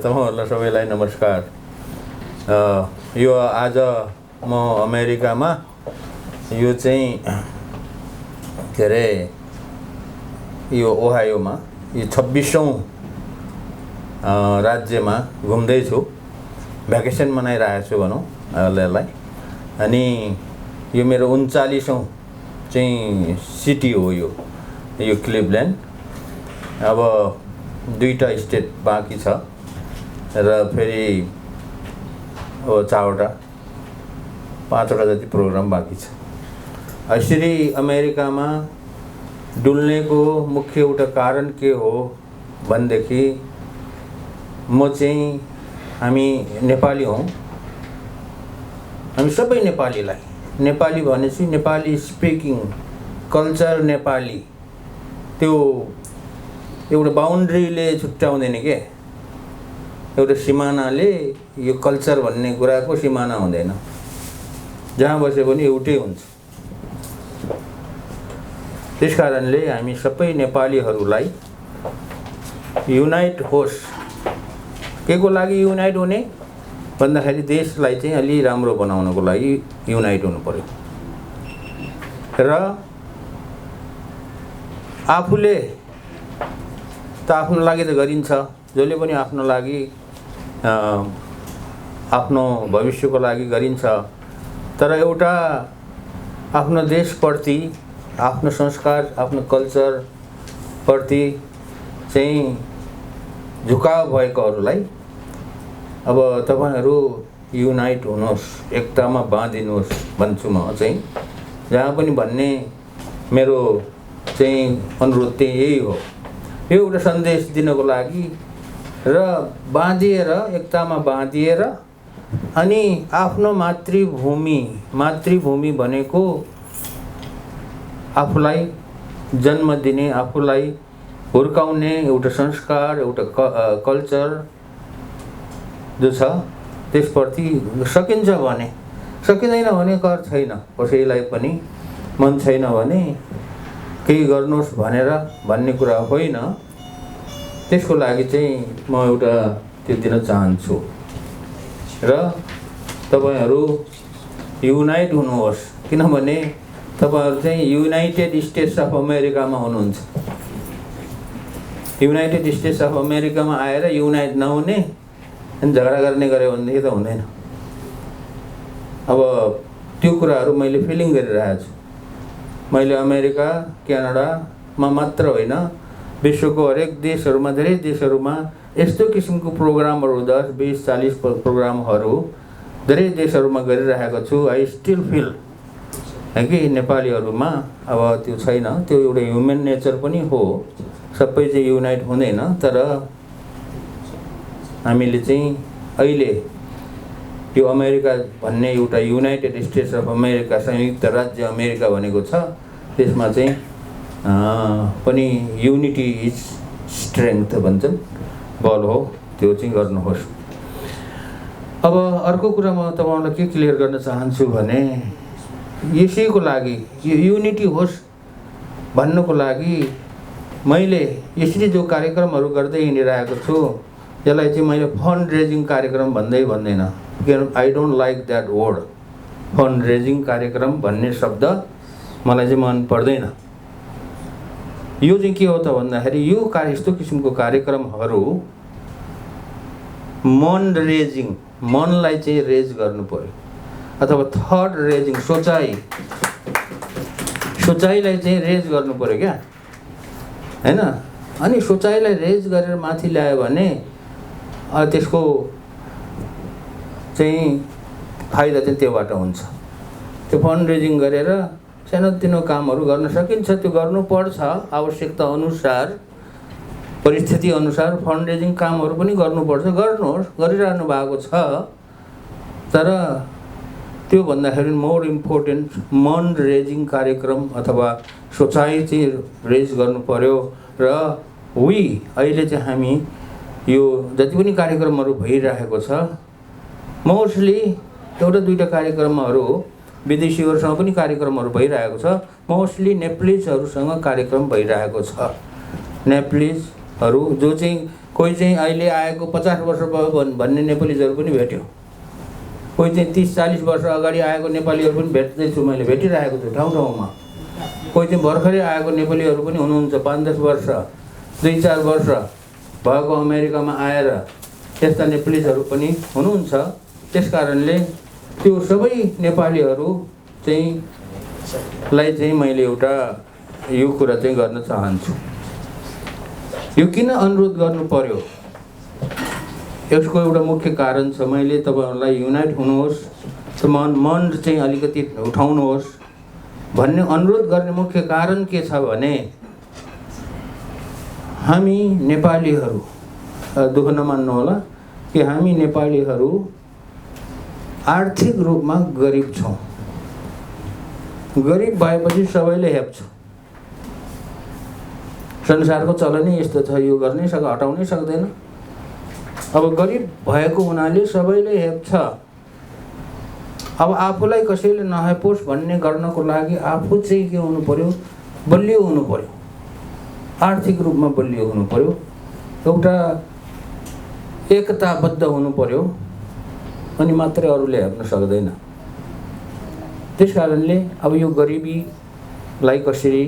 तपाईहरुलाई सबैलाई नमस्कार। यो आज म अमेरिकामा यो चाहिँ के अरे यो ओहायोमा यो 26औं राज्यमा घुम्दै छु। भ्याकेसन मनाइरहेको छु भनौं अहिलेलाई। अनि यो मेरो 39औं चाहिँ सिटी हो यो क्लिभल्यान्ड। अब 2टा स्टेट बाँकी छ र फेरि अब 4वटा 5वटा जति प्रोग्राम बाँकी छ। यसरी अमेरिकामा डुल्नेको मुख्य एउटा कारण के हो भनेदेखि म चाहिँ हामी नेपाली हौं। हामी सबै नेपाली भनेपछि नेपाली स्पिकिङ कल्चर नेपाली त्यो एउटा बाउन्ड्रीले छुट्याउँदैन के। एउटा सिमानाले यो कल्चर भन्ने कुराको सिमाना हुँदैन। जहाँ बसे पनि एउटै हुन्छ। त्यसकारणले हामी सबै नेपालीहरूलाई युनाइट होस्। केको लागि युनाइट हुने भन्दाखेरि देशलाई चाहिँ अलि राम्रो बनाउनको लागि युनाइट हुनु पर्यो। र आफूले त आफ्नो लागि त गरिन्छ। जसले पनि आफ्नो लागि आफ्नो भविष्यको लागि गरिन्छ। तर एउटा आफ्नो देशप्रति आफ्नो संस्कार आफ्नो कल्चर प्रति चाहिँ झुकाव भएकोहरूलाई अब तपाईहरु युनाइट हुनुहोस्, एकतामा बाँधिनुहोस् भन्छु म चाहिँ। जहाँ पनि भन्ने मेरो चाहिँ अनुरोध चाहिँ यही हो। यो एउटा सन्देश दिनको लागि र बाँधिएर एकतामा बाँधिएर अनि आफ्नो मातृभूमि भनेको आफूलाई जन्म दिने आफूलाई हुर्काउने एउटा संस्कार एउटा कल्चर जो छ त्यसप्रति सकिन्छ भने सकिँदैन भने कर छैन। कसैलाई पनि मन छैन भने केही गर्नुहोस् भनेर भन्ने कुरा होइन। त्यसको लागि चाहिँ म एउटा त्यो दिन चाहन्छु। र तपाईहरु युनाइट हुनुहोस् किनभने तपाईहरु चाहिँ युनाइटेड स्टेट्स अफ अमेरिकामा हुनुहुन्छ। युनाइटेड स्टेट्स अफ अमेरिकामा आएर युनाइट नहुने अनि झगडा गर्ने गरे भनेदेखि त हुँदैन। अब त्यो कुराहरु मैले फिलिङ गरिरहेको छु। मैले अमेरिका क्यानाडामा मात्र होइन विश्वको हरेक देशहरुमा धेरै देशहरुमा यस्तो किसिमको प्रोग्रामहरु 10 20 40 प्रोग्रामहरु धेरै देशहरुमा गरिरहेको छु। आई स्टिल फिल कि नेपालीहरुमा अब त्यो छैन। त्यो एउटा ह्युमन नेचर पनि हो। सबै चाहिँ युनाइट हुँदैन। तर हामीले चाहिँ अहिले यो अमेरिका भन्ने एउटा युनाइटेड स्टेट्स अफ अमेरिका संयुक्त राज्य अमेरिका भनेको छ। त्यसमा चाहिँ पनि युनिटी इज स्ट्रेंथ भन्छन् बल हो। त्यो चाहिँ गर्नुहोस्। अब अर्को कुरा म तपाईहरुलाई के क्लियर गर्न चाहन्छु भने यसैको लागि यो युनिटी होस् भन्नको लागि मैले यसरी जो कार्यक्रमहरु गर्दै हिँडिरहेको छु यसलाई चाहिँ मैले फन्ड रेजिङ कार्यक्रम भन्दैन। I don't like that word. Fund raising कार्यक्रम भन्ने शब्द मलाई चाहिँ मन पर्दैन। यो चाहिँ के हो त भन्दाखेरि यो यस्तो किसिमको कार्यक्रमहरु मन रेजिङ मनलाई चाहिँ रेज गर्नु पर्यो अथवा थट रेजिङ सोचाइलाई चाहिँ रेज गर्नु पर्यो क्या हैन। अनि सोचाइलाई रेज गरेर माथि ल्यायो भने त्यसको चाहिँ फाइदा चाहिँ त्योबाट हुन्छ। त्यो फन्ड रेजिङ गरेर सानोतिनो कामहरु गर्न सकिन्छ। त्यो गर्नुपर्छ आवश्यकता अनुसार परिस्थिति अनुसार फन्ड रेजिङ कामहरु पनि गर्नुपर्छ। गर्नुहोस् गरिरहनु भएको छ। तर त्यो भन्दाखेरि मोर इम्पोर्टेन्ट मन रेजिङ कार्यक्रम अथवा सोचाइ चाहिँ रेज गर्नु पर्यो। र अहिले चाहिँ हामी यो जति पनि कार्यक्रमहरु भइरहेको छ मोस्टली एउटा दुईटा कार्यक्रमहरु विदेशीहरुसँग पनि कार्यक्रमहरु भइरहेको छ। मोस्टली नेप्लिजहरुसँग कार्यक्रम भइरहेको छ। नेप्लिजहरु जो चाहिँ कोही चाहिँ अहिले आएको 50 वर्ष भयो भन्ने नेपालीहरू पनि भेट्यो। कोही चाहिँ 30-40 वर्ष अगाडि आएको नेपालीहरू पनि भेट्दैछु, मैले भेटिरहेको छु ठाउँ ठाउँमा। कोही चाहिँ भर्खरै आएको नेपालीहरू पनि हुनुहुन्छ, 5-10 वर्ष 2-4 वर्ष भएको अमेरिकामा आएर त्यस्ता नेपालीहरू पनि हुनुहुन्छ। त्यस कारणले त्यो सबै नेपालीहरू लाई चाहिँ मैले एउटा यो कुरा चाहिँ गर्न चाहन्छु। यो किन अनुरोध गर्नु पर्यो, यसको एउटा मुख्य कारण छ। मैले तपाईहरुलाई युनाइट हुनुहोस्, मन चाहिँ अलिकति उठाउनुहोस् भन्ने अनुरोध गर्ने मुख्य कारण के छ भने, हामी नेपालीहरू, दुःख नमान्नु होला कि हामी नेपालीहरू आर्थिक रूपमा गरिब छौं। गरिब भएपछि सबैले हेप्छ। संसारको चलनै यस्तो छ, यो गर्नै हटाउनै सक्दैन। अब गरिब भएको हुनाले सबैले हेप्छ। अब आफूलाई कसैले नहेपोस् भन्ने गर्नको लागि आफू चाहिँ के हुनु पर्यो, बलियो हुनु पर्यो, आर्थिक रूपमा बलियो हुनु पर्यो, एउटा एकताबद्ध हुनु पर्यो, अनि मात्रै अरूले हेप्न सक्दैन। त्यस कारणले अब यो गरिबीलाई कसरी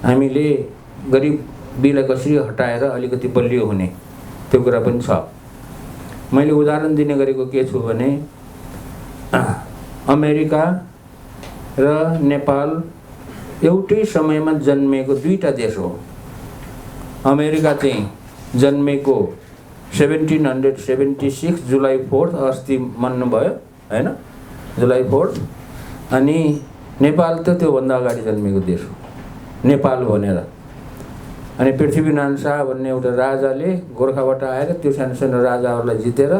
हामीले, गरिबीलाई कसरी हटाएर अलिकति बलियो हुने त्यो कुरा पनि छ। मैले उदाहरण दिने गरेको के छु भने, अमेरिका र नेपाल एउटै समयमा जन्मेको दुईटा देश हो। अमेरिका चाहिँ जन्मेको 1776 जुलाई 4 अस्ति मान्नुभयो हैन, जुलाई 4। अनि नेपाल त त्योभन्दा अगाडि जन्मेको देश हो नेपाल भनेर। अनि पृथ्वीनारायण शाह भन्ने एउटा राजाले गोरखाबाट आएर त्यो सानो सानो राजाहरूलाई जितेर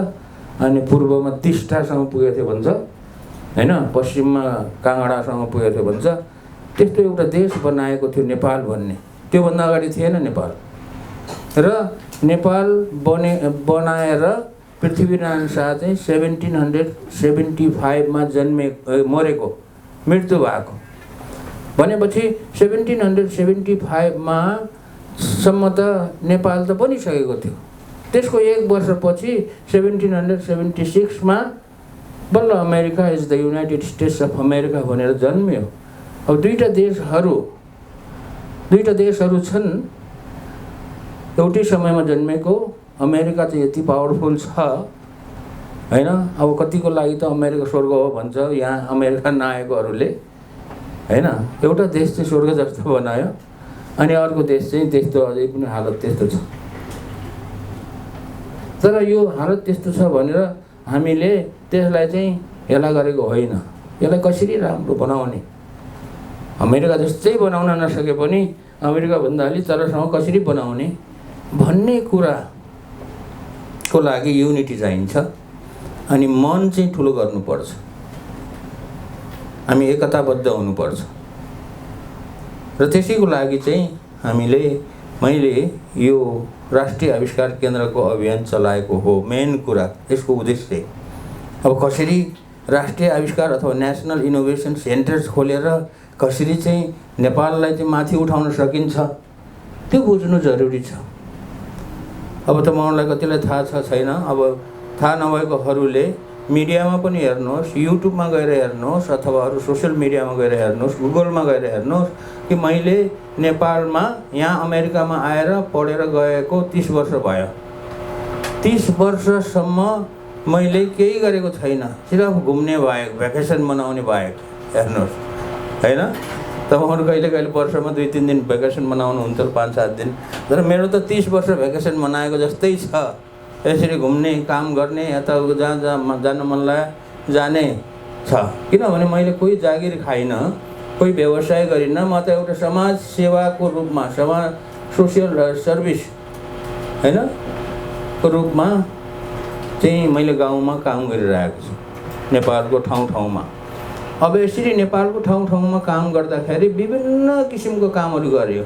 अनि पूर्वमा टिस्टासम्म पुगेको थियो भन्छ हैन, पश्चिममा काँगडासम्म पुगेको थियो भन्छ। त्यस्तो एउटा देश बनाएको थियो नेपाल भन्ने। त्योभन्दा अगाडि थिएन नेपाल। र नेपाल बनाएर पृथ्वीनारायण शाह चाहिँ 1775 मा मरेको, मृत्यु भएको भनेपछि 1775 मा सम्म त नेपाल त बनिसकेको थियो। त्यसको 1 वर्षपछि 1776 मा बल्ल America is the United states of America भनेर जन्मियो। अब दुईटा देशहरू छन् एउटै समयमा जन्मेको। अमेरिका चाहिँ यति पावरफुल छ हैन। अब कतिको लागि त अमेरिका स्वर्ग हो भन्छ यहाँ अमेरिका नआएकोहरूले हैन। एउटा देश चाहिँ स्वर्ग जस्तो बनायो अनि अर्को देश चाहिँ त्यस्तो, अझै पनि हालत त्यस्तो छ। तर यो हालत त्यस्तो छ भनेर हामीले त्यसलाई चाहिँ हेला गरेको होइन। यसलाई कसरी राम्रो बनाउने, अमेरिका जस्तै बनाउन नसके पनि अमेरिका भन्दा अलि तलसम्म कसरी बनाउने भन्ने कुराको लागि युनिटी चाहिन्छ। अनि मन चाहिँ ठुलो गर्नुपर्छ, हामी एकताबद्ध हुनुपर्छ। र त्यसैको लागि चाहिँ मैले यो राष्ट्रिय आविष्कार केन्द्रको अभियान चलाएको हो। मेन कुरा यसको उद्देश्य अब कसरी राष्ट्रिय आविष्कार अथवा नेशनल इनोभेसन सेन्टर्स खोलेर कसरी चाहिँ नेपाललाई चाहिँ माथि उठाउन सकिन्छ त्यो बुझ्नु जरुरी छ। अब तपाईहरुलाई कतिलाई थाहा छ छैन, अब थाहा नभएकोहरूले मिडियामा पनि हेर्नुहोस्, युट्युबमा गएर हेर्नुहोस् अथवा अरू सोशल मिडियामा गएर हेर्नुहोस्, गुगलमा गएर हेर्नुहोस् कि मैले नेपालमा यहाँ अमेरिकामा आएर पढेर गएको 30 वर्ष भयो। 30 वर्षसम्म मैले केही गरेको छैन, सिर्फ घुम्ने बाहेक, भ्याकेसन मनाउने बाहेक। हेर्नुहोस् हैन, तपाईहरु कहिले कहिले वर्षमा 2-3 दिन भ्याकेसन मनाउनु हुन्छ, 5-7 दिन। तर मेरो त 30 वर्ष भ्याकेसन मनाएको जस्तै छ। यसरी घुम्ने, काम गर्ने, यता जहाँ जान मन लाग्यो जाने छ। किनभने मैले कोही जागिर खाइन, कोही व्यवसाय गरिन। म त एउटा समाज सेवाको रूपमा, सोशल सर्भिस हैन को रूपमा चाहिँ मैले गाउँमा काम गरिरहेको छु, नेपालको ठाउँ-ठाउँमा। अब यसरी नेपालको ठाउँ-ठाउँमा काम गर्दाखेरि विभिन्न किसिमको कामहरू गर्यो।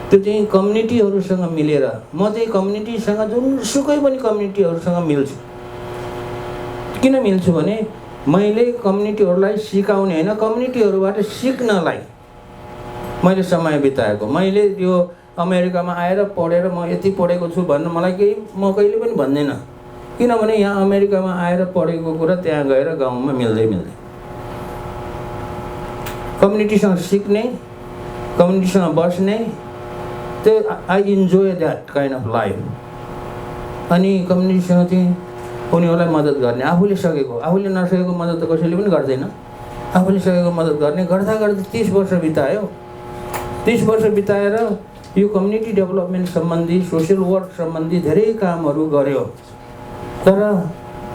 त्यो चाहिँ कम्युनिटीहरूसँग मिलेर, म चाहिँ कम्युनिटीसँग जुनसुकै पनि कम्युनिटीहरूसँग मिल्छु। किन मिल्छु भने मैले कम्युनिटीहरूलाई सिकाउने होइन, कम्युनिटीहरूबाट सिक्नलाई मैले समय बिताएको। मैले यो अमेरिकामा आएर पढेर म यति पढेको छु भन्नु मलाई केही म कहिले पनि भन्दैन, किनभने यहाँ अमेरिकामा आएर पढेको कुरा त्यहाँ गएर गाउँमा मिल्दैन। कम्युनिटीसँग सिक्ने, कम्युनिटीसँग बस्ने, त्यो I enjoy that kind of life. अनि कम्युनिटीसँग चाहिँ उनीहरूलाई मद्दत गर्ने, आफूले सकेको, आफूले नसकेको मद्दत त कसैले पनि गर्दैन। आफूले सकेको मद्दत गर्ने गर्दा गर्दा 30 वर्ष बितायो। 30 वर्ष बिताएर यो कम्युनिटी डेभलपमेन्ट सम्बन्धी, सोसियल वर्क सम्बन्धी धेरै कामहरू गर्यो। तर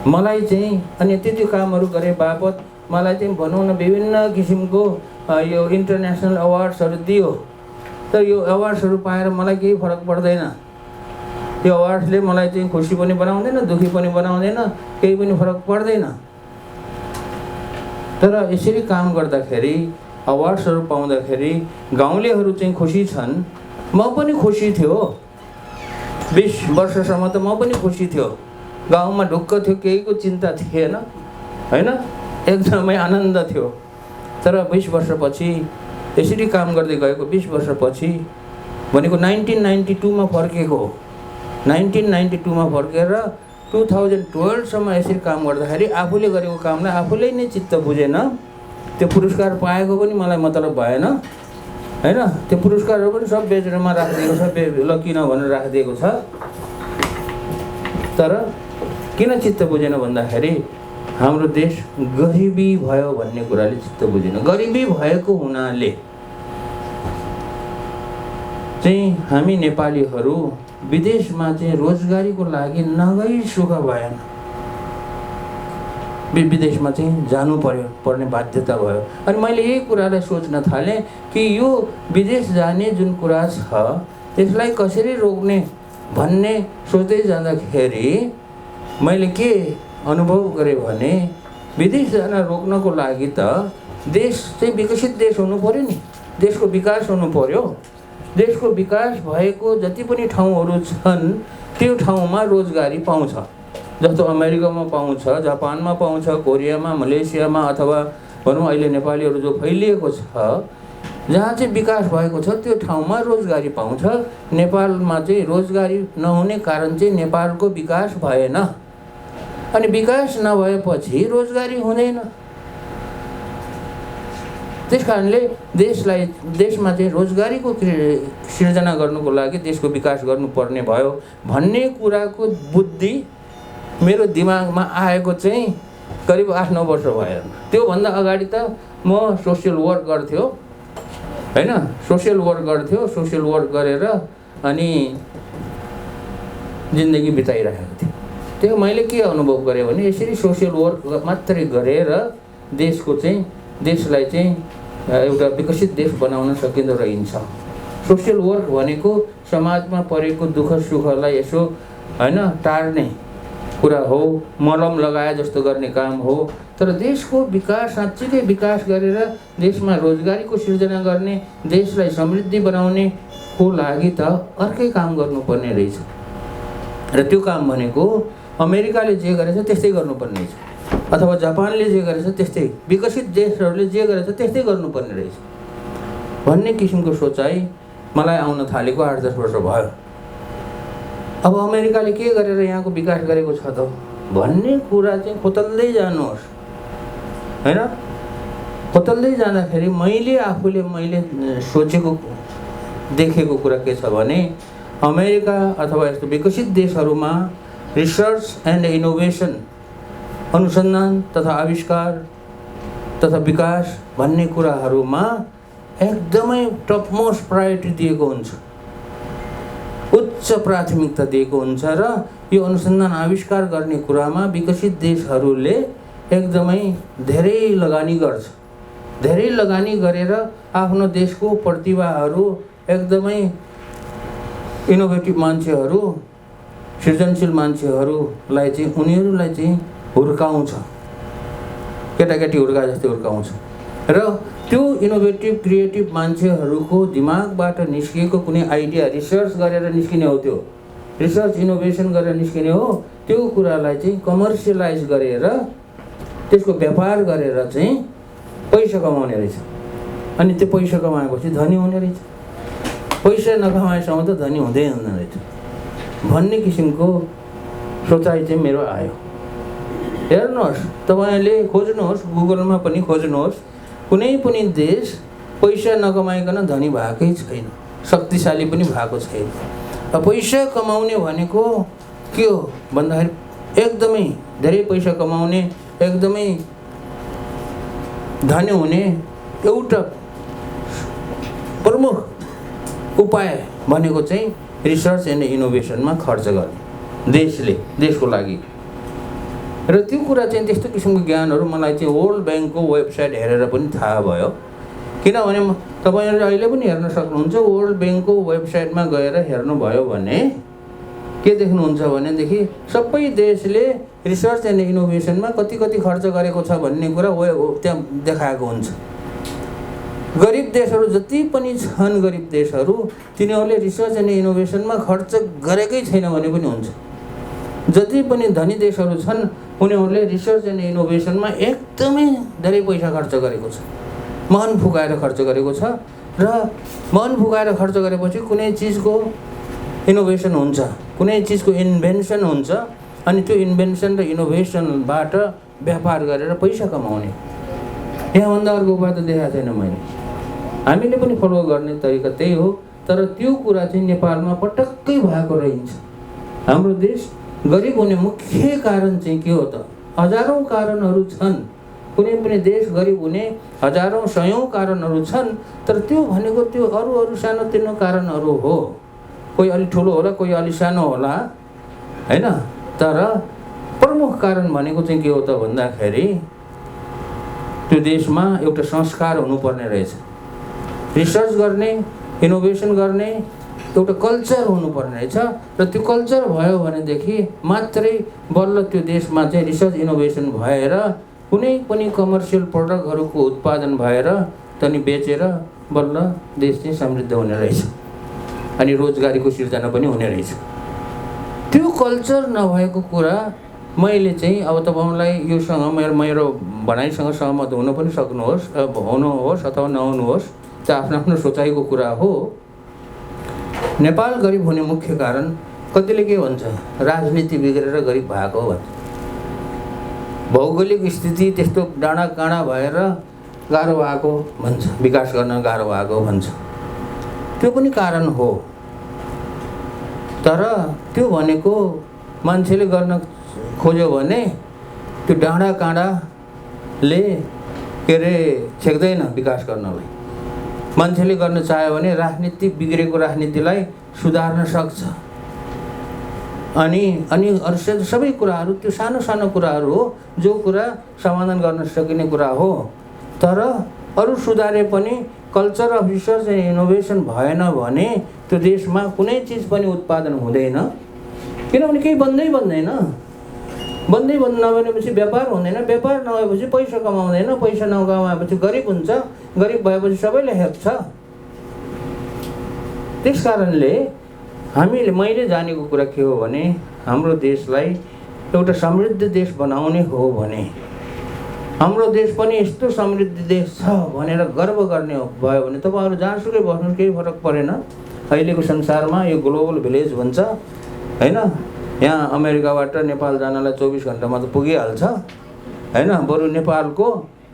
मलाई चाहिँ अनि त्यो कामहरू गरे बापत मलाई चाहिँ भनौँ न विभिन्न किसिमको यो इन्टरनेसनल अवार्ड्सहरू दियो। तर यो अवार्ड्सहरू पाएर मलाई केही फरक पर्दैन। यो अवार्ड्सले मलाई चाहिँ खुसी पनि बनाउँदैन, दुखी पनि बनाउँदैन, केही पनि फरक पर्दैन। तर यसरी काम गर्दाखेरि, अवार्ड्सहरू पाउँदाखेरि गाउँलेहरू चाहिँ खुसी छन्। म पनि खुसी थियो। 20 वर्षसम्म त म पनि खुसी थियो। गाउँमा ढुक्क थियो, केहीको चिन्ता थिएन, हैन, एकदमै आनन्द थियो। तर 20 वर्षपछि यसरी काम गर्दै गएको 20 वर्षपछि भनेको 1992 मा फर्केको। 1992 मा फर्केर 2012 सम्म यसरी काम गर्दाखेरि आफूले गरेको कामलाई आफूले नै चित्त बुझेन। त्यो पुरस्कार पाएको पनि मलाई मतलब भएन, हैन। त्यो पुरस्कारहरू पनि सब बेचेरमा राखिदिएको छ, ल किन भनेर राखिदिएको छ। तर किन चित्त बुझेन भन्दाखेरि हाम्रो देश गरिबी भयो भन्ने कुराले चित्त बुझेन। गरिबी भएको हुनाले चाहिँ हामी नेपालीहरू विदेशमा चाहिँ रोजगारीको लागि नगई सुख भएन। विदेशमा चाहिँ जानु पर्ने बाध्यता भयो। अनि मैले यही कुरालाई सोच्न थालेँ कि यो विदेश जाने जुन कुरा छ त्यसलाई कसरी रोक्ने भन्ने सोच्दै जाँदाखेरि मैले के अनुभव गरेँ भने विदेश जान रोक्नको लागि त देश चाहिँ विकसित देश हुनु पर्यो नि, देशको विकास हुनु पर्यो। देशको विकास भएको जति पनि ठाउँहरू छन् त्यो ठाउँमा रोजगारी पाउँछ। जस्तो अमेरिकामा पाउँछ, जापानमा पाउँछ, कोरियामा, मलेसियामा, अथवा भनौँ अहिले नेपालीहरू जो फैलिएको छ, जहाँ चाहिँ विकास भएको छ त्यो ठाउँमा रोजगारी पाउँछ। नेपालमा चाहिँ रोजगारी नहुने कारण चाहिँ नेपालको विकास भएन। अनि विकास नभएपछि रोजगारी हुँदैन। त्यस कारणले देशमा चाहिँ रोजगारीको सिर्जना गर्नुको लागि देशको विकास गर्नुपर्ने भयो भन्ने कुराको बुद्धि मेरो दिमागमा आएको चाहिँ करिब 8-9 वर्ष भयो। त्योभन्दा अगाडि त म सोसियल वर्क गर्थ्यो, हैन, सोसियल वर्क गरेर अनि जिन्दगी बिताइरहेको थिएँ। त्यो मैले के अनुभव गरेँ भने यसरी सोसियल वर्क मात्रै गरेर देशलाई चाहिँ एउटा विकसित देश बनाउन सकिँदो रहन्छ। सोसियल वर्क भनेको समाजमा परेको दुःख सुखलाई यसो हैन टार्ने कुरा हो, मलम लगाए जस्तो गर्ने काम हो। तर देशको विकास, साँच्चीकै विकास गरेर देशमा रोजगारीको सिर्जना गर्ने, देशलाई समृद्धि बनाउने को लागि त अर्कै काम गर्नुपर्ने रहेछ। र त्यो काम भनेको अमेरिकाले जे गरेछ त्यस्तै गर्नुपर्ने रहेछ, अथवा जापानले जे गरेछ त्यस्तै, विकसित देशहरूले जे गरेछ त्यस्तै गर्नुपर्ने रहेछ भन्ने किसिमको सोचाइ मलाई आउन थालेको 8-10 वर्ष भयो। अब अमेरिकाले के गरेर यहाँको विकास गरेको छ त भन्ने कुरा चाहिँ खोतल्दै जानुहोस्, हैन। खोतल्दै जाँदाखेरि मैले सोचेको देखेको कुरा के छ भने अमेरिका अथवा यस्तो विकसित देशहरूमा रिसर्च एन्ड इनोभेसन, अनुसन्धान तथा आविष्कार तथा विकास भन्ने कुराहरूमा एकदमै टपमोस्ट प्रायोरिटी दिएको हुन्छ, उच्च प्राथमिकता दिएको हुन्छ। र यो अनुसन्धान आविष्कार गर्ने कुरामा विकसित देशहरूले एकदमै धेरै लगानी गर्छ। धेरै लगानी गरेर आफ्नो देशको प्रतिभाहरू, एकदमै इनोभेटिभ मान्छेहरू, सृजनशील मान्छेहरूलाई चाहिँ उनीहरूलाई चाहिँ हुर्काउँछ, केटाकेटी हुर्का जस्तै हुर्काउँछ। र त्यो इनोभेटिभ क्रिएटिभ मान्छेहरूको दिमागबाट निस्किएको कुनै आइडिया रिसर्च गरेर निस्किने हो, त्यो रिसर्च इनोभेसन गरेर निस्किने हो। त्यो कुरालाई चाहिँ कमर्सियलाइज गरेर त्यसको व्यापार गरेर चाहिँ पैसा कमाउने रहेछ। अनि त्यो पैसा कमाएपछि धनी हुने रहेछ। पैसा नकमाएसम्म त धनी हुँदै हुँदैन रहेछ भन्ने किसिमको सोचाइ चाहिँ मेरो आयो। हेर्नुहोस्, तपाईँले खोज्नुहोस्, गुगलमा पनि खोज्नुहोस्, कुनै पनि देश पैसा नकमाइकन धनी भएकै छैन, शक्तिशाली पनि भएको छैन। पैसा कमाउने भनेको के हो भन्दाखेरि एकदमै धेरै पैसा कमाउने, एकदमै धनी हुने एउटा प्रमुख उपाय भनेको चाहिँ रिसर्च एन्ड इनोभेसनमा खर्च गर्ने देशको लागि। र त्यो कुरा चाहिँ त्यस्तो किसिमको ज्ञानहरू मलाई चाहिँ वर्ल्ड ब्याङ्कको वेबसाइट हेरेर पनि थाहा भयो। किनभने तपाईँहरूले अहिले पनि हेर्न सक्नुहुन्छ, वर्ल्ड ब्याङ्कको वेबसाइटमा गएर हेर्नुभयो भने के देख्नुहुन्छ भनेदेखि सबै देशले रिसर्च एन्ड इनोभेसनमा कति खर्च गरेको छ भन्ने कुरा त्यहाँ देखाएको हुन्छ। गरिब देशहरू जति पनि छन्, गरिब देशहरू, तिनीहरूले रिसर्च एन्ड इनोभेसनमा खर्च गरेकै छैन भने पनि हुन्छ। जति पनि धनी देशहरू छन् उनीहरूले रिसर्च एन्ड इनोभेसनमा एकदमै धेरै पैसा खर्च गरेको छ, मन फुकाएर खर्च गरेको छ। र मन फुकाएर खर्च गरेपछि कुनै चिजको इनोभेसन हुन्छ, कुनै चिजको इन्भेन्सन हुन्छ, अनि त्यो इन्भेन्सन र इनोभेसनबाट व्यापार गरेर पैसा कमाउने। यहाँभन्दा अर्को उपाय त देखाएको छैन मैले। हामीले पनि फलो गर्ने तरिका त्यही हो। तर त्यो कुरा चाहिँ नेपालमा पटक्कै भएको रहन्छ। हाम्रो देश गरिब हुने मुख्य कारण चाहिँ के हो त? हजारौँ कारणहरू छन्। कुनै पनि देश गरिब हुने हजारौँ सयौँ कारणहरू छन्, तर त्यो भनेको त्यो अरू सानोतिनो कारणहरू हो। कोही अलि ठुलो होला, कोही अलि सानो होला, हैन? तर प्रमुख कारण भनेको चाहिँ के हो त भन्दाखेरि त्यो देशमा एउटा संस्कार हुनुपर्ने रहेछ। रिसर्च गर्ने, इनोभेसन गर्ने एउटा कल्चर हुनुपर्ने रहेछ। र त्यो कल्चर भयो भनेदेखि मात्रै बल्ल त्यो देशमा चाहिँ रिसर्च इनोभेसन भएर कुनै पनि कमर्सियल प्रडक्टहरूको उत्पादन भएर तनी बेचेर बल्ल देश चाहिँ समृद्ध हुने रहेछ, अनि रोजगारीको सिर्जना पनि हुने रहेछ। त्यो कल्चर नभएको कुरा मैले चाहिँ अब तपाईँलाई योसँग मेरो भनाइसँग सहमत हुन पनि सक्नुहोस्, हुनुहोस् अथवा नहुनुहोस्, त्यो आफ्नो सोचाइको कुरा हो। नेपाल गरिब हुने मुख्य कारण कतिले के भन्छ? राजनीति बिग्रेर गरिब भएको भन्छ। भौगोलिक स्थिति त्यस्तो डाँडा काँडा भएर गाह्रो भएको भन्छ, विकास गर्न गाह्रो भएको भन्छ। त्यो पनि कारण हो। तर त्यो भनेको मान्छेले गर्न खोज्यो भने त्यो डाँडा काँडाले के अरे छेक्दैन विकास गर्नलाई। मान्छेले गर्न चाह्यो भने राजनीति, बिग्रेको राजनीतिलाई सुधार्न सक्छ। अनि अरू सबै कुराहरू त्यो सानो सानो कुराहरू हो, जो कुरा समाधान गर्न सकिने कुरा हो। तर अरू सुधारे पनि culture of research and innovation भएन भने त्यो देशमा कुनै चिज पनि उत्पादन हुँदैन। किनभने केही बन्दै बन्दैन नभएपछि व्यापार हुँदैन, व्यापार नभएपछि पैसा कमाउँदैन, पैसा नकमाएपछि गरिब हुन्छ, गरिब भएपछि सबैले हेप्छ। त्यस कारणले मैले जानेको कुरा के हो भने हाम्रो देशलाई एउटा समृद्ध देश बनाउने हो भने, हाम्रो देश पनि यस्तो समृद्ध देश छ भनेर गर्व गर्ने भयो भने तपाईँहरू जहाँसुकै बस्नु केही फरक परेन। अहिलेको संसारमा यो ग्लोबल भिलेज भन्छ, हैन? यहाँ अमेरिकाबाट नेपाल जानलाई 24 घन्टामा त पुगिहाल्छ, हैन? बरु नेपालको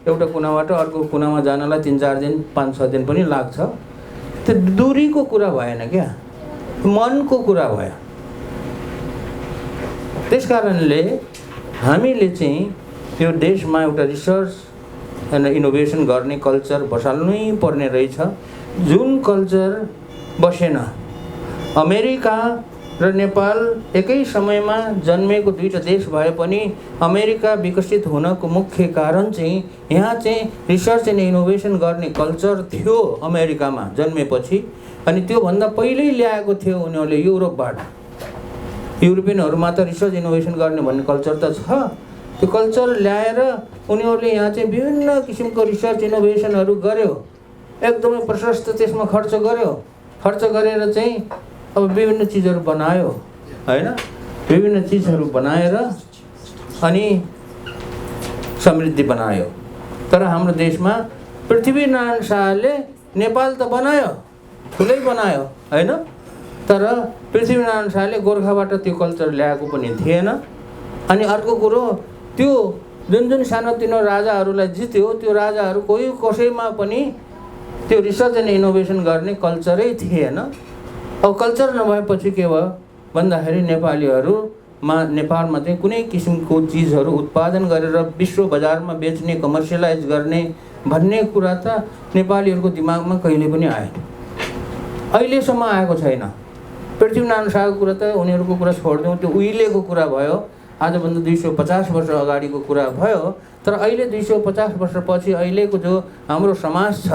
एउटा कुनाबाट अर्को कुनामा जानलाई 3-4 दिन 5-6 दिन पनि लाग्छ। त्यो दूरीको कुरा भएन क्या, मनको कुरा भयो। त्यस कारणले हामीले चाहिँ यो देशमा एउटा रिसर्च एन्ड इनोभेसन गर्ने कल्चर बसाल्नै पर्ने रहेछ। जुन कल्चर बसेन, अमेरिका र नेपाल एकै समयमा जन्मेको दुईटा देश भए पनि अमेरिका विकसित हुनको मुख्य कारण चाहिँ यहाँ चाहिँ रिसर्च एन्ड इनोभेसन गर्ने कल्चर थियो अमेरिकामा जन्मेपछि। अनि त्योभन्दा पहिल्यै ल्याएको थियो उनीहरूले युरोपबाट। युरोपियनहरूमा त रिसर्च इनोभेसन गर्ने भन्ने कल्चर त छ। त्यो कल्चर ल्याएर उनीहरूले यहाँ चाहिँ विभिन्न किसिमको रिसर्च इनोभेसनहरू गर्यो, एकदमै प्रशस्त त्यसमा खर्च गर्यो। खर्च गरेर चाहिँ अब विभिन्न चिजहरू बनायो, हैन? विभिन्न चिजहरू बनाएर अनि समृद्धि बनायो। तर हाम्रो देशमा पृथ्वीनारायण शाहले नेपाल त बनायो, ठुलै बनायो हैन। तर पृथ्वीनारायण शाहले गोर्खाबाट त्यो कल्चर ल्याएको पनि थिएन। अनि अर्को कुरो, त्यो जुन सानोतिनो राजाहरूलाई जित्यो, त्यो राजाहरू कोही कसैमा पनि त्यो रिसर्च एन्ड इनोभेसन गर्ने कल्चरै थिएन। अब कल्चर नभएपछि के भयो भन्दाखेरि नेपालमा चाहिँ कुनै किसिमको चिजहरू उत्पादन गरेर विश्व बजारमा बेच्ने, कमर्सियलाइज गर्ने भन्ने कुरा त नेपालीहरूको दिमागमा कहिले पनि आएन, अहिलेसम्म आएको छैन। पृथ्वीनारायण शाहको कुरा त उनीहरूको कुरा छोडिदिउँ, त्यो उहिलेको कुरा भयो, आजभन्दा 250 वर्ष अगाडिको कुरा भयो। तर अहिले 250 वर्षपछि अहिलेको जो हाम्रो समाज छ,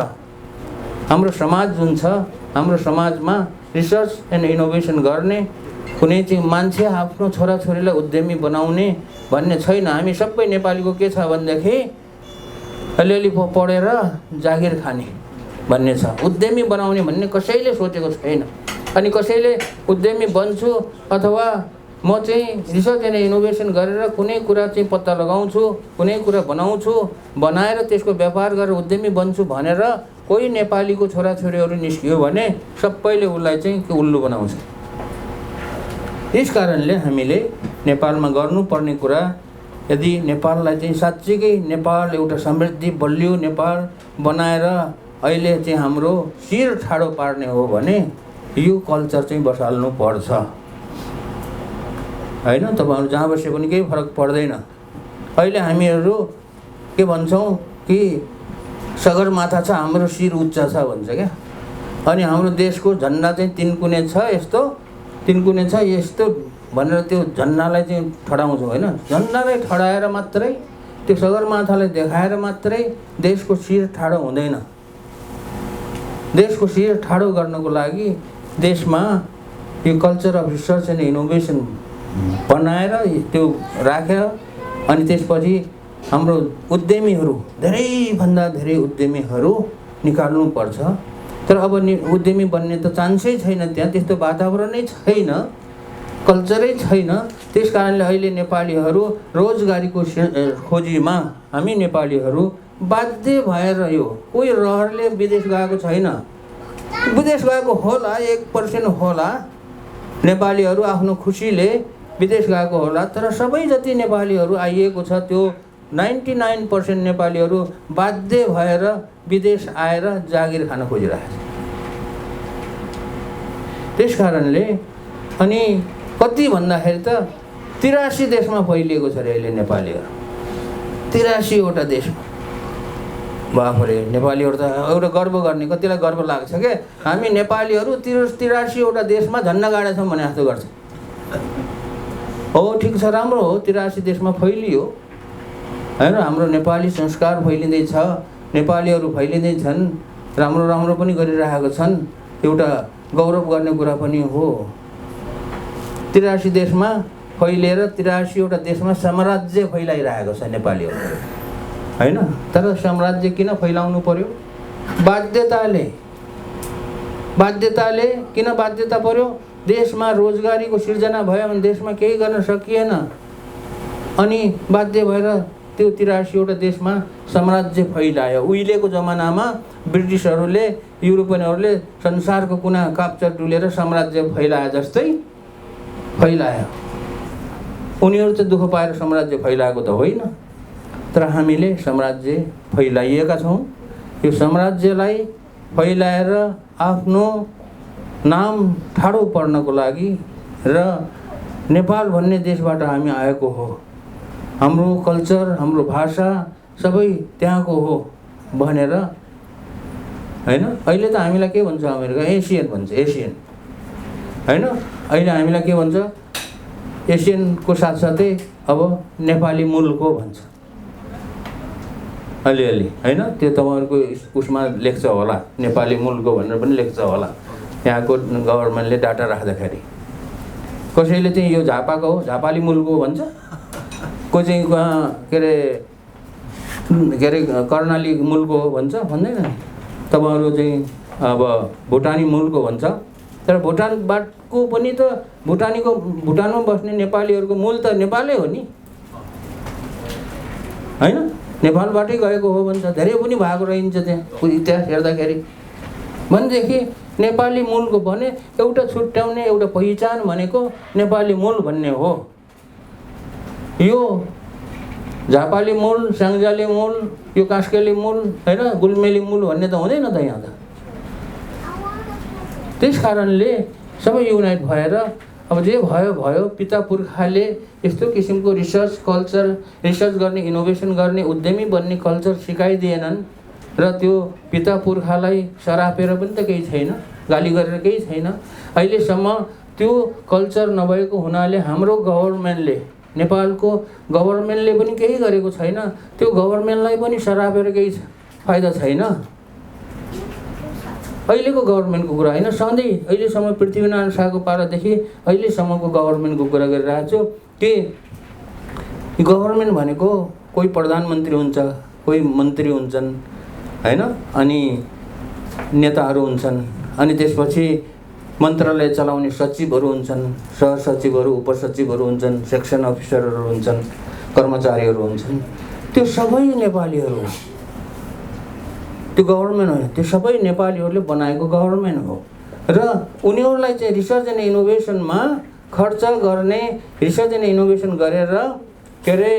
हाम्रो समाज जुन छ, हाम्रो समाजमा रिसर्च एन्ड इनोभेसन गर्ने, कुनै चाहिँ मान्छे आफ्नो छोराछोरीलाई उद्यमी बनाउने भन्ने छैन। हामी सबै नेपालीको के छ भनेदेखि अलिअलि पढेर जागिर खाने भन्ने छ, उद्यमी बनाउने भन्ने कसैले सोचेको छैन। अनि कसैले उद्यमी बन्छु अथवा म चाहिँ रिसर्च एन्ड इनोभेसन गरेर कुनै कुरा चाहिँ पत्ता लगाउँछु, कुनै कुरा बनाउँछु, बनाएर त्यसको व्यापार गरेर उद्यमी बन्छु भनेर कोही नेपालीको छोराछोरीहरू निस्कियो भने सबैले उसलाई चाहिँ उल्लु बनाउँछ। यस कारणले हामीले नेपालमा गर्नुपर्ने कुरा, यदि नेपाललाई चाहिँ साँच्चीकै नेपाल एउटा समृद्धि बलियो नेपाल बनाएर अहिले चाहिँ हाम्रो शिर ठाडो पार्ने हो भने यो कल्चर चाहिँ बसाल्नु पर्छ हैन। तपाईहरु जहाँ बसे पनि केही फरक पर्दैन। अहिले हामीहरू के भन्छौँ कि सगरमाथा छ, हाम्रो शिर उच्च छ भन्छ क्या। अनि हाम्रो देशको झन्डा चाहिँ तिनकुने छ, यस्तो तिनकुने छ यस्तो भनेर त्यो झन्डालाई चाहिँ ठडाउँछौँ हैन। झन्डालाई ठडाएर मात्रै, त्यो सगरमाथालाई देखाएर मात्रै देशको शिर ठाडो हुँदैन। देशको शिर ठाडो गर्नको लागि देशमा यो culture of research and innovation बनाएर त्यो राख्यो। अनि त्यसपछि हाम्रो उद्यमीहरू, धेरैभन्दा धेरै उद्यमीहरू निकाल्नु पर्छ। तर अब उद्यमी बन्ने त चान्सै छैन, त्यहाँ त्यस्तो वातावरणै छैन, कल्चरै छैन। त्यस कारणले अहिले नेपालीहरू रोजगारीको खोजीमा हामी नेपालीहरू बाध्य भएर, यो कोही रहरले विदेश गएको छैन। विदेश गएको होला, 1% होला नेपालीहरू आफ्नो खुसीले विदेश गएको होला। तर सबै जति नेपालीहरू आइएको छ त्यो 99% नेपालीहरू बाध्य भएर विदेश आएर जागिर खान खोजिरहेको छ। त्यस कारणले अनि कति भन्दाखेरि त 83 देशमा फैलिएको छ रे अहिले नेपालीहरू, 83 वटा देशमा। बाफरे, नेपालीहरू त एउटा गर्व गर्ने, कतिलाई गर्व लाग्छ के हामी नेपालीहरू 83 वटा देशमा झन्डा गाडेछौँ भने जस्तो गर्छ। हो ठिक छ, राम्रो हो, 83 देशमा फैलियो हैन। हाम्रो नेपाली संस्कार फैलिँदैछ, नेपालीहरू फैलिँदैछन्, राम्रो राम्रो पनि गरिरहेका छन्, एउटा गौरव गर्ने कुरा पनि हो। 83 देशमा फैलिएर 83 वटा देशमा साम्राज्य फैलाइरहेको छ नेपालीहरू हैन। तर साम्राज्य किन फैलाउनु पर्यो? बाध्यताले किन बाध्यता पर्यो? देशमा रोजगारीको सिर्जना भयो भने देशमा केही गर्न सकिएन। अनि बाध्य भएर त्यो 83 वटा देशमा साम्राज्य फैलायो। उहिलेको जमानामा ब्रिटिसहरूले, युरोपियनहरूले संसारको कुना काप्चा डुलेर साम्राज्य फैलाए जस्तै फैलायो। उनीहरू त दुःख पाएर साम्राज्य फैलाएको त होइन, तर हामीले साम्राज्य फैलाइएका छौँ। यो साम्राज्यलाई फैलाएर आफ्नो नाम ठाडो पर्नको लागि र नेपाल भन्ने देशबाट हामी आएको हो, हाम्रो कल्चर, हाम्रो भाषा सबै त्यहाँको हो भनेर हैन। अहिले त हामीलाई के भन्छ अमेरिका? एसियन भन्छ, एसियन हैन। अहिले हामीलाई के भन्छ? एसियनको साथसाथै अब नेपाली मूलको भन्छ अलिअलि हैन। त्यो तपाईँहरूको उसमा लेख्छ होला, नेपाली मूलको भनेर पनि लेख्छ होला यहाँको गभर्मेन्टले डाटा राख्दाखेरि। कसैले चाहिँ यो झापाको हो, झापाली मूलको भन्छ, कोही चाहिँ के अरे कर्णाली मूलको हो भन्छ, भन्दैन। तपाईँहरू चाहिँ अब भुटानी मूलको भन्छ। तर भुटानबाटको पनि त भुटानमा बस्ने नेपालीहरूको मूल त नेपालै हो नि हैन। नेपालबाटै गएको हो भन्छ, धेरै पनि भएको रहन्छ त्यहाँ इतिहास हेर्दाखेरि भनेदेखि नेपाली मूलको भने एउटा छुट्याउने एउटा पहिचान भनेको नेपाली मूल भन्ने हो। यो झापाली मूल, स्याङ्जाली मूल, यो कास्केली मूल हैन, गुल्मेली मूल भन्ने त हुँदैन त यहाँ त। त्यस कारणले सबै युनाइट भएर अब जे भयो भयो, पिता पुर्खाले यस्तो किसिमको रिसर्च कल्चर, रिसर्च गर्ने, इनोभेसन गर्ने, उद्यमी बन्ने कल्चर सिकाइदिएनन् र त्यो पिता पुर्खालाई सरापेर पनि त केही छैन, गाली गरेर केही छैन। अहिलेसम्म त्यो कल्चर नभएको हुनाले हाम्रो गभर्नमेन्टले, नेपालको गभर्नमेन्टले पनि केही गरेको छैन। त्यो गभर्नमेन्टलाई पनि सरापेर केही फाइदा छैन। अहिलेको गभर्नमेन्टको कुरा होइन, सधैँ अहिलेसम्म पृथ्वीनारायण शाहको पालादेखि अहिलेसम्मको गभर्नमेन्टको कुरा गरिरहेको छु कि गभर्नमेन्ट भनेको कोही प्रधानमन्त्री हुन्छ, कोही मन्त्री हुन्छन् हैन, अनि नेताहरू हुन्छन्, अनि त्यसपछि मन्त्रालय चलाउने सचिवहरू हुन्छन्, सहसचिवहरू, उपसचिवहरू हुन्छन्, सेक्सन अफिसरहरू हुन्छन्, कर्मचारीहरू हुन्छन्। त्यो सबै नेपालीहरू हो। त्यो गभर्नमेन्ट होइन, त्यो सबै नेपालीहरूले बनाएको गभर्नमेन्ट हो। र उनीहरूलाई चाहिँ रिसर्च एन्ड इनोभेसनमा खर्च गर्ने, रिसर्च एन्ड इनोभेसन गरेर के अरे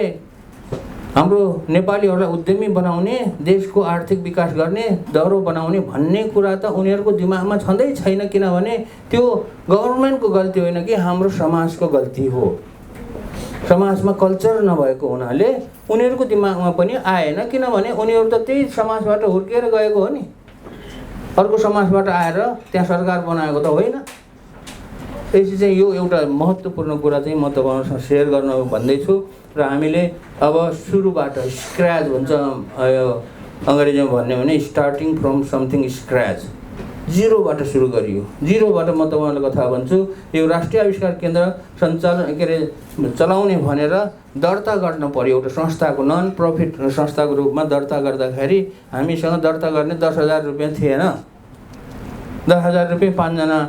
हाम्रो नेपालीहरूलाई उद्यमी बनाउने, देशको आर्थिक विकास गर्ने, दह्रो बनाउने भन्ने कुरा त उनीहरूको दिमागमा छँदै छैन। किनभने त्यो गभर्नमेन्टको गल्ती होइन कि हाम्रो समाजको गल्ती हो। समाजमा कल्चर नभएको हुनाले उनीहरूको दिमागमा पनि आएन, किनभने उनीहरू त त्यही समाजबाट हुर्केर गएको हो नि। अर्को समाजबाट आएर त्यहाँ सरकार बनाएको त होइन। त्यसै चाहिँ यो एउटा महत्त्वपूर्ण कुरा चाहिँ म तपाईँहरूसँग सेयर गर्न भन्दैछु। र हामीले अब सुरुबाट स्क्रैच भन्छ अङ्ग्रेजीमा भन्ने भने स्टार्टिङ फ्रम समथिङ स्क्रैच, जिरोबाट सुरु गरियो। जिरोबाट म तपाईँहरूलाई कथा भन्छु। यो राष्ट्रिय आविष्कार केन्द्र सञ्चालन के अरे चलाउने भनेर दर्ता गर्न पर्यो। एउटा संस्थाको, नन प्रफिट संस्थाको रूपमा दर्ता गर्दाखेरि हामीसँग दर्ता गर्ने 10,000 रुपियाँ थिएन। 10,000 रुपियाँ 5 जना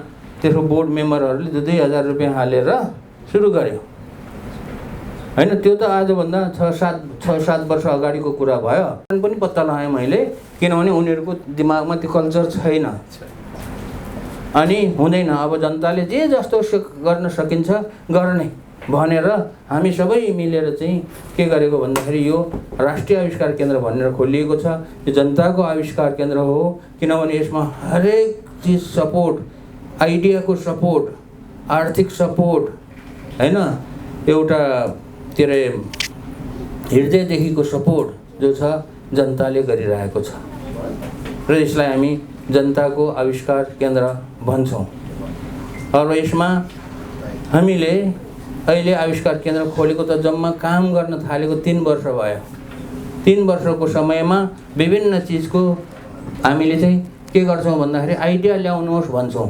त्यसको बोर्ड मेम्बरहरूले 2,000 रुपियाँ हालेर सुरु गर्यो हैन। त्यो त आजभन्दा 6-7 वर्ष अगाडिको कुरा भयो। पनि पत्ता लगाएँ मैले, किनभने उनीहरूको दिमागमा त्यो कल्चर छैन अनि हुँदैन। अब जनताले जे जस्तो गर्न सकिन्छ गर्ने भनेर हामी सबै मिलेर चाहिँ के गरेको भन्दाखेरि यो राष्ट्रिय आविष्कार केन्द्र भनेर खोलिएको छ। यो जनताको आविष्कार केन्द्र हो, किनभने यसमा हरेक चिज सपोर्ट, आइडियाको सपोर्ट, आर्थिक सपोर्ट हैन, एउटा के अरे हृदयदेखिको सपोर्ट जो छ जनताले गरिरहेको छ र यसलाई हामी जनताको आविष्कार केन्द्र भन्छौँ। अब यसमा हामीले अहिले आविष्कार केन्द्र खोलेको त जम्मा काम गर्न थालेको 3 वर्ष भयो। 3 वर्षको समयमा विभिन्न चिजको हामीले चाहिँ के गर्छौँ भन्दाखेरि आइडिया ल्याउनुहोस् भन्छौँ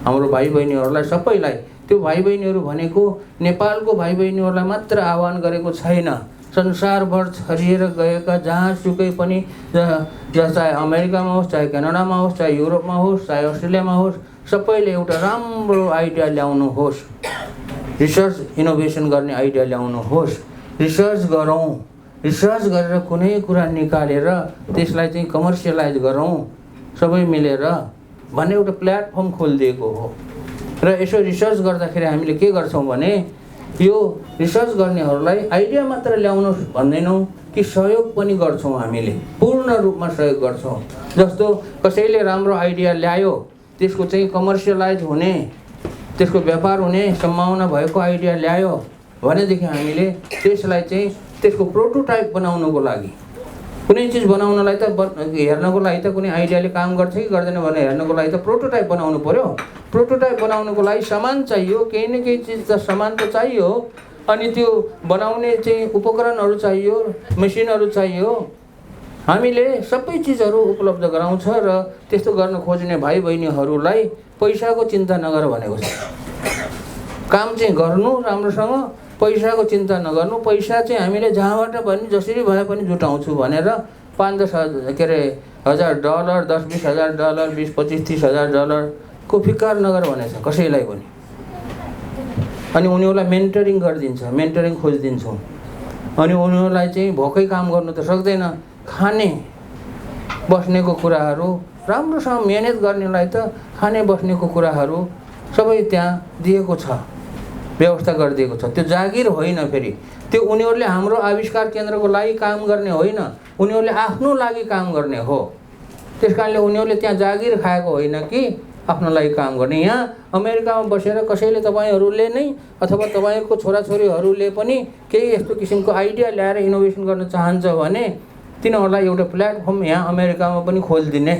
हाम्रो भाइ बहिनीहरूलाई, सबैलाई। त्यो भाइ बहिनीहरू भनेको नेपालको भाइ बहिनीहरूलाई मात्र आह्वान गरेको छैन, संसारभर छरिएर गएका जहाँसुकै पनि, चाहे अमेरिकामा होस्, चाहे क्यानाडामा होस्, चाहे युरोपमा होस्, चाहे अस्ट्रेलियामा होस्, सबैले एउटा राम्रो आइडिया ल्याउनुहोस्, रिसर्च इनोभेसन गर्ने आइडिया ल्याउनुहोस्, रिसर्च गरौँ, रिसर्च गरेर कुनै कुरा निकालेर त्यसलाई चाहिँ कमर्सियलाइज गरौँ सबै मिलेर भन्ने एउटा प्लेटफर्म खोलिदिएको हो। र यसो रिसर्च गर्दाखेरि हामीले के गर्छौँ भने यो रिसर्च गर्नेहरूलाई आइडिया मात्र ल्याउनुहोस् भन्दैनौँ कि सहयोग पनि गर्छौँ। हामीले पूर्ण रूपमा सहयोग गर्छौँ। जस्तो कसैले राम्रो आइडिया ल्यायो, त्यसको चाहिँ कमर्सियलाइज हुने, त्यसको व्यापार हुने सम्भावना भएको आइडिया ल्यायो भनेदेखि हामीले त्यसलाई चाहिँ त्यसको प्रोटोटाइप बनाउनको लागि, कुनै चिज बनाउनलाई त हेर्नको लागि त कुनै आइडियाले काम गर्छ कि गर्दैन भनेर हेर्नको लागि त प्रोटोटाइप बनाउनु पर्यो। प्रोटोटाइप बनाउनको लागि सामान चाहियो, केही न केही चिज त सामान त चाहियो, अनि त्यो बनाउने चाहिँ उपकरणहरू चाहियो, मेसिनहरू चाहियो। हामीले सबै चिजहरू उपलब्ध गराउँछ र त्यस्तो गर्न खोज्ने भाइ बहिनीहरूलाई पैसाको चिन्ता नगर भनेको छ। काम चाहिँ गर्नु राम्रोसँग, पैसाको चिन्ता नगर्नु। पैसा चाहिँ हामीले जहाँबाट पनि जसरी भए पनि जुटाउँछु भनेर 5-10 के अरे $1,000, $10-20 हजार, $20-25-30 हजार को फिकर नगर भनेछ कसैलाई पनि। अनि उनीहरूलाई मेन्टरिङ गरिदिन्छ, मेन्टरिङ खोजिदिन्छौँ। अनि उनीहरूलाई चाहिँ भोकै काम गर्नु त सक्दैन, खाने बस्नेको कुराहरू राम्रोसँग मेहनत गर्नेलाई त खाने बस्नेको कुराहरू सबै त्यहाँ दिएको छ, व्यवस्था गरिदिएको छ। त्यो जागिर होइन, फेरि त्यो उनीहरूले हाम्रो आविष्कार केन्द्रको लागि काम गर्ने होइन, उनीहरूले आफ्नो लागि काम गर्ने हो। त्यस कारणले उनीहरूले त्यहाँ जागिर खाएको होइन कि आफ्नो लागि काम गर्ने। यहाँ अमेरिकामा बसेर कसैले तपाईँहरूले नै अथवा तपाईँहरूको छोराछोरीहरूले पनि केही यस्तो किसिमको आइडिया ल्याएर इनोभेसन गर्न चाहन्छ भने तिनीहरूलाई एउटा प्लेटफर्म यहाँ अमेरिकामा पनि खोलिदिने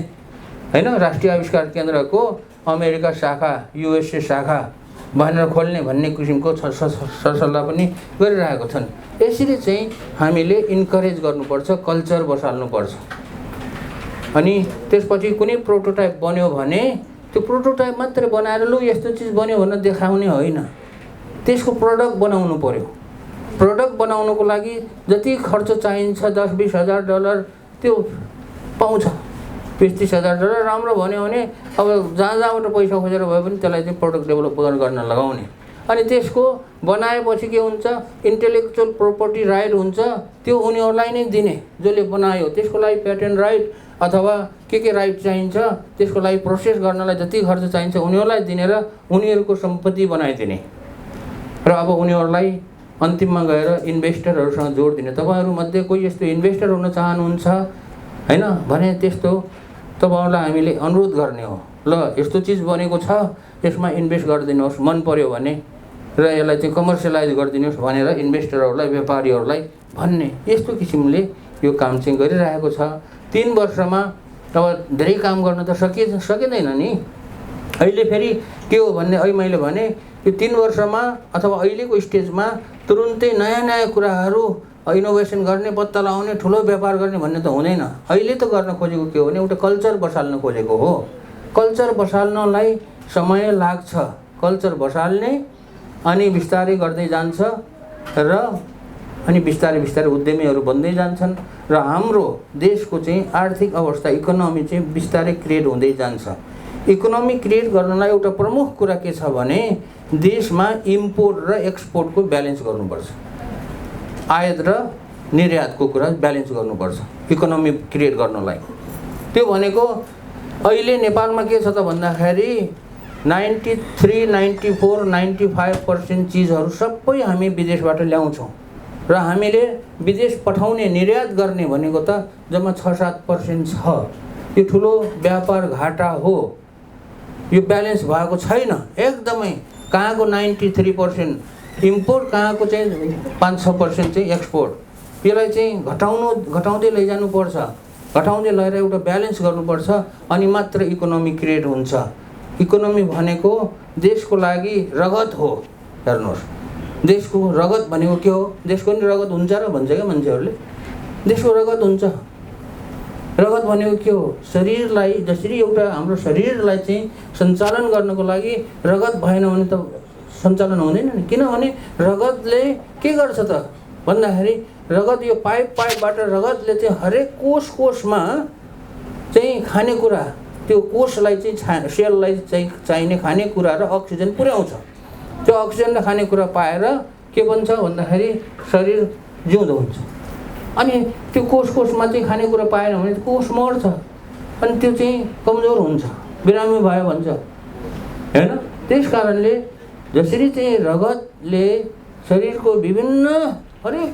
होइन, राष्ट्रिय आविष्कार केन्द्रको अमेरिका शाखा, युएसए शाखा भनेर खोल्ने भन्ने किसिमको सरसल्लाह पनि गरिरहेको छन्। यसरी चाहिँ हामीले इन्करेज गर्नुपर्छ, कल्चर बसाल्नुपर्छ। अनि त्यसपछि कुनै प्रोटोटाइप बन्यो भने त्यो प्रोटोटाइप मात्रै बनाएर लु यस्तो चिज बन्यो भनेर देखाउने होइन, त्यसको प्रडक्ट बनाउनु पर्यो। प्रडक्ट बनाउनुको लागि जति खर्च चाहिन्छ $10-20 हजार त्यो पाउँछ। $20-30 राम्रो भन्यो भने अब जहाँबाट पैसा खोजेर भए पनि त्यसलाई चाहिँ प्रडक्ट डेभलप गर्न लगाउने। अनि त्यसको बनाएपछि के हुन्छ, इन्टेलेक्चुअल प्रोपर्टी राइट हुन्छ, त्यो उनीहरूलाई नै दिने जसले बनायो। त्यसको लागि पेटेन्ट राइट अथवा के राइट चाहिन्छ, त्यसको लागि प्रोसेस गर्नलाई जति खर्च चाहिन्छ उनीहरूलाई दिने र उनीहरूको सम्पत्ति बनाइदिने र अब उनीहरूलाई अन्तिममा गएर इन्भेस्टरहरूसँग जोड दिने। तपाईँहरूमध्ये कोही यस्तो इन्भेस्टर हुन चाहनुहुन्छ होइन भने त्यस्तो तपाईँहरूलाई हामीले अनुरोध गर्ने हो, ल यस्तो चिज बनेको छ, यसमा इन्भेस्ट गरिदिनुहोस्, मन पर्यो भने र यसलाई चाहिँ कमर्सियलाइज गरिदिनुहोस् भनेर इन्भेस्टरहरूलाई, व्यापारीहरूलाई भन्ने। यस्तो किसिमले यो काम चाहिँ गरिरहेको छ। 3 वर्षमा अब धेरै काम गर्न त सकिँदैन नि। अहिले फेरि के हो भन्ने, अहिले मैले भने यो 3 वर्षमा अथवा अहिलेको स्टेजमा तुरुन्तै नयाँ कुराहरू इनोभेसन गर्ने, पत्ता लगाउने, ठुलो व्यापार गर्ने भन्ने त हुँदैन। अहिले त गर्न खोजेको के हो भने एउटा कल्चर बसाल्न खोजेको हो। कल्चर बसाल्नलाई समय लाग्छ, कल्चर बसाल्ने अनि बिस्तारै गर्दै जान्छ र अनि बिस्तारै उद्यमीहरू बन्दै जान्छन् र हाम्रो देशको चाहिँ आर्थिक अवस्था, इकोनोमी चाहिँ बिस्तारै क्रिएट हुँदै जान्छ। इकोनोमी क्रिएट गर्नलाई एउटा प्रमुख कुरा के छ भने देशमा इम्पोर्ट र एक्सपोर्टको ब्यालेन्स गर्नुपर्छ। आयात र निर्यातको कुरा ब्यालेन्स गर्नुपर्छ इकोनोमी क्रिएट गर्नलाई। त्यो भनेको अहिले नेपालमा के छ त भन्दाखेरि 93, 94, 95% चिजहरू सबै हामी विदेशबाट ल्याउँछौँ र हामीले विदेश पठाउने, निर्यात गर्ने भनेको त जम्मा 6-7% छ। यो ठुलो व्यापार घाटा हो। यो ब्यालेन्स भएको छैन एकदमै। कहाँको 93% इम्पोर्ट, कहाँको चाहिँ 5-6% चाहिँ एक्सपोर्ट। यसलाई चाहिँ घटाउँदै लैजानुपर्छ, घटाउँदै लगेर एउटा ब्यालेन्स गर्नुपर्छ अनि मात्र इकोनोमी क्रिएट हुन्छ। इकोनोमी भनेको देशको लागि रगत हो। हेर्नुहोस्, देशको रगत भनेको के हो? देशको नि रगत हुन्छ र भन्छ क्या मान्छेहरूले। देशको रगत हुन्छ। रगत भनेको के हो? शरीरलाई, जसरी एउटा हाम्रो शरीरलाई चाहिँ सञ्चालन गर्नको लागि रगत भएन भने त सञ्चालन हुँदैन नि। किनभने रगतले के गर्छ त भन्दाखेरि रगत यो पाइपबाट रगतले चाहिँ हरेक कोषमा चाहिँ खानेकुरा, त्यो कोषलाई चाहिँ सेललाई चाहिँ चाहिने खानेकुरा र अक्सिजन पुर्याउँछ। त्यो अक्सिजन र खानेकुरा पाएर के बन्छ भन्दाखेरि शरीर जिउँदो हुन्छ। अनि त्यो कोषमा चाहिँ खानेकुरा पाएन भने कोष मर्छ अनि त्यो चाहिँ कमजोर हुन्छ, बिरामी भयो भन्छ हैन। त्यस कारणले जसरी चाहिँ रगतले शरीरको विभिन्न हरेक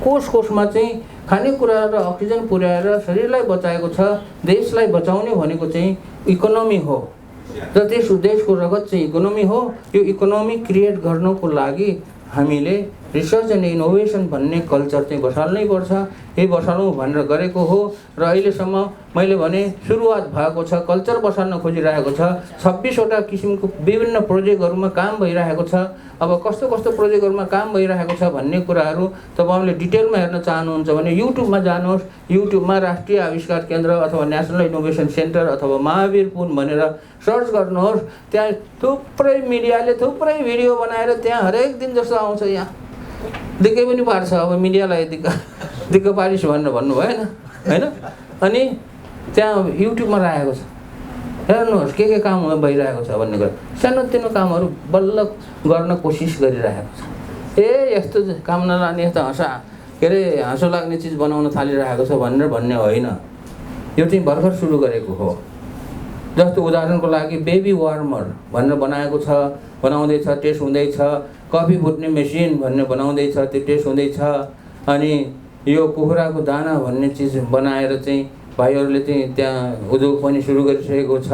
कोषमा चाहिँ खानेकुरा र अक्सिजन पुर्याएर शरीरलाई बचाएको छ, देशलाई बचाउने भनेको चाहिँ इकोनोमी हो र देशको रगत चाहिँ इकोनोमी हो। यो इकोनोमी क्रिएट गर्नको लागि हामीले रिसर्च एन्ड इनोभेसन भन्ने कल्चर चाहिँ बसाल्नै पर्छ। यही बसालौँ भनेर गरेको हो र अहिलेसम्म मैले भने सुरुवात भएको छ, कल्चर बसाल्न खोजिरहेको छ। 26वटा किसिमको विभिन्न प्रोजेक्टहरूमा काम भइरहेको छ। अब कस्तो कस्तो प्रोजेक्टहरूमा काम भइरहेको छ भन्ने कुराहरू तपाईँले डिटेलमा हेर्न चाहनुहुन्छ भने युट्युबमा जानुहोस्। युट्युबमा राष्ट्रिय आविष्कार केन्द्र अथवा नेसनल इनोभेसन सेन्टर अथवा महावीर पुन भनेर सर्च गर्नुहोस्। त्यहाँ थुप्रै मिडियाले थुप्रै भिडियो बनाएर त्यहाँ हरेक दिन जस्तो आउँछ। यहाँ दिक्कै पनि पार्छ। अब मिडियालाई दिक्क पारिस भनेर भन्नु भएन हैन। अनि त्यहाँ युट्युबमा राखेको छ, हेर्नुहोस् के काम भइरहेको छ भन्ने कुरा। सानोतिनो कामहरू बल्ल गर्न कोसिस गरिरहेको छ। यस्तो काम नलाने, यस्तो हाँसो लाग्ने चिज बनाउन थालिरहेको छ भनेर भन्ने होइन। यो चाहिँ भर्खर सुरु गरेको हो। जस्तो उदाहरणको लागि बेबी वार्मर भनेर बनाएको छ, बनाउँदैछ, टेस्ट हुँदैछ। कफी फुट्ने मेसिन भन्ने बनाउँदैछ, त्यो टेस्ट हुँदैछ। अनि यो कुखुराको दाना भन्ने चिज बनाएर चाहिँ भाइहरूले चाहिँ त्यहाँ उद्योग पनि सुरु गरिसकेको छ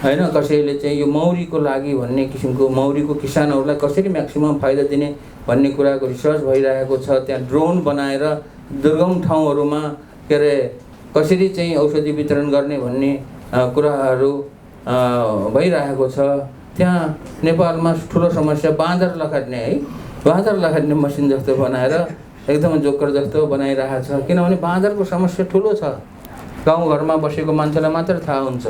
हैन। कसैले चाहिँ यो मौरीको लागि भन्ने किसिमको, मौरीको किसानहरूलाई कसरी म्याक्सिमम फाइदा दिने भन्ने कुराको रिसर्च भइरहेको छ। त्यहाँ ड्रोन बनाएर दुर्गम ठाउँहरूमा के अरे कसरी चाहिँ औषधि वितरण गर्ने भन्ने कुराहरू भइरहेको छ। त्यहाँ नेपालमा ठुलो समस्या बाँदर लखाट्ने है, बाँदर लखाट्ने मसिन जस्तो बनाएर एकदम जोकर जस्तो बनाइरहेको छ। किनभने बाँदरको समस्या ठुलो छ। गाउँघरमा बसेको मान्छेलाई मात्र थाहा हुन्छ।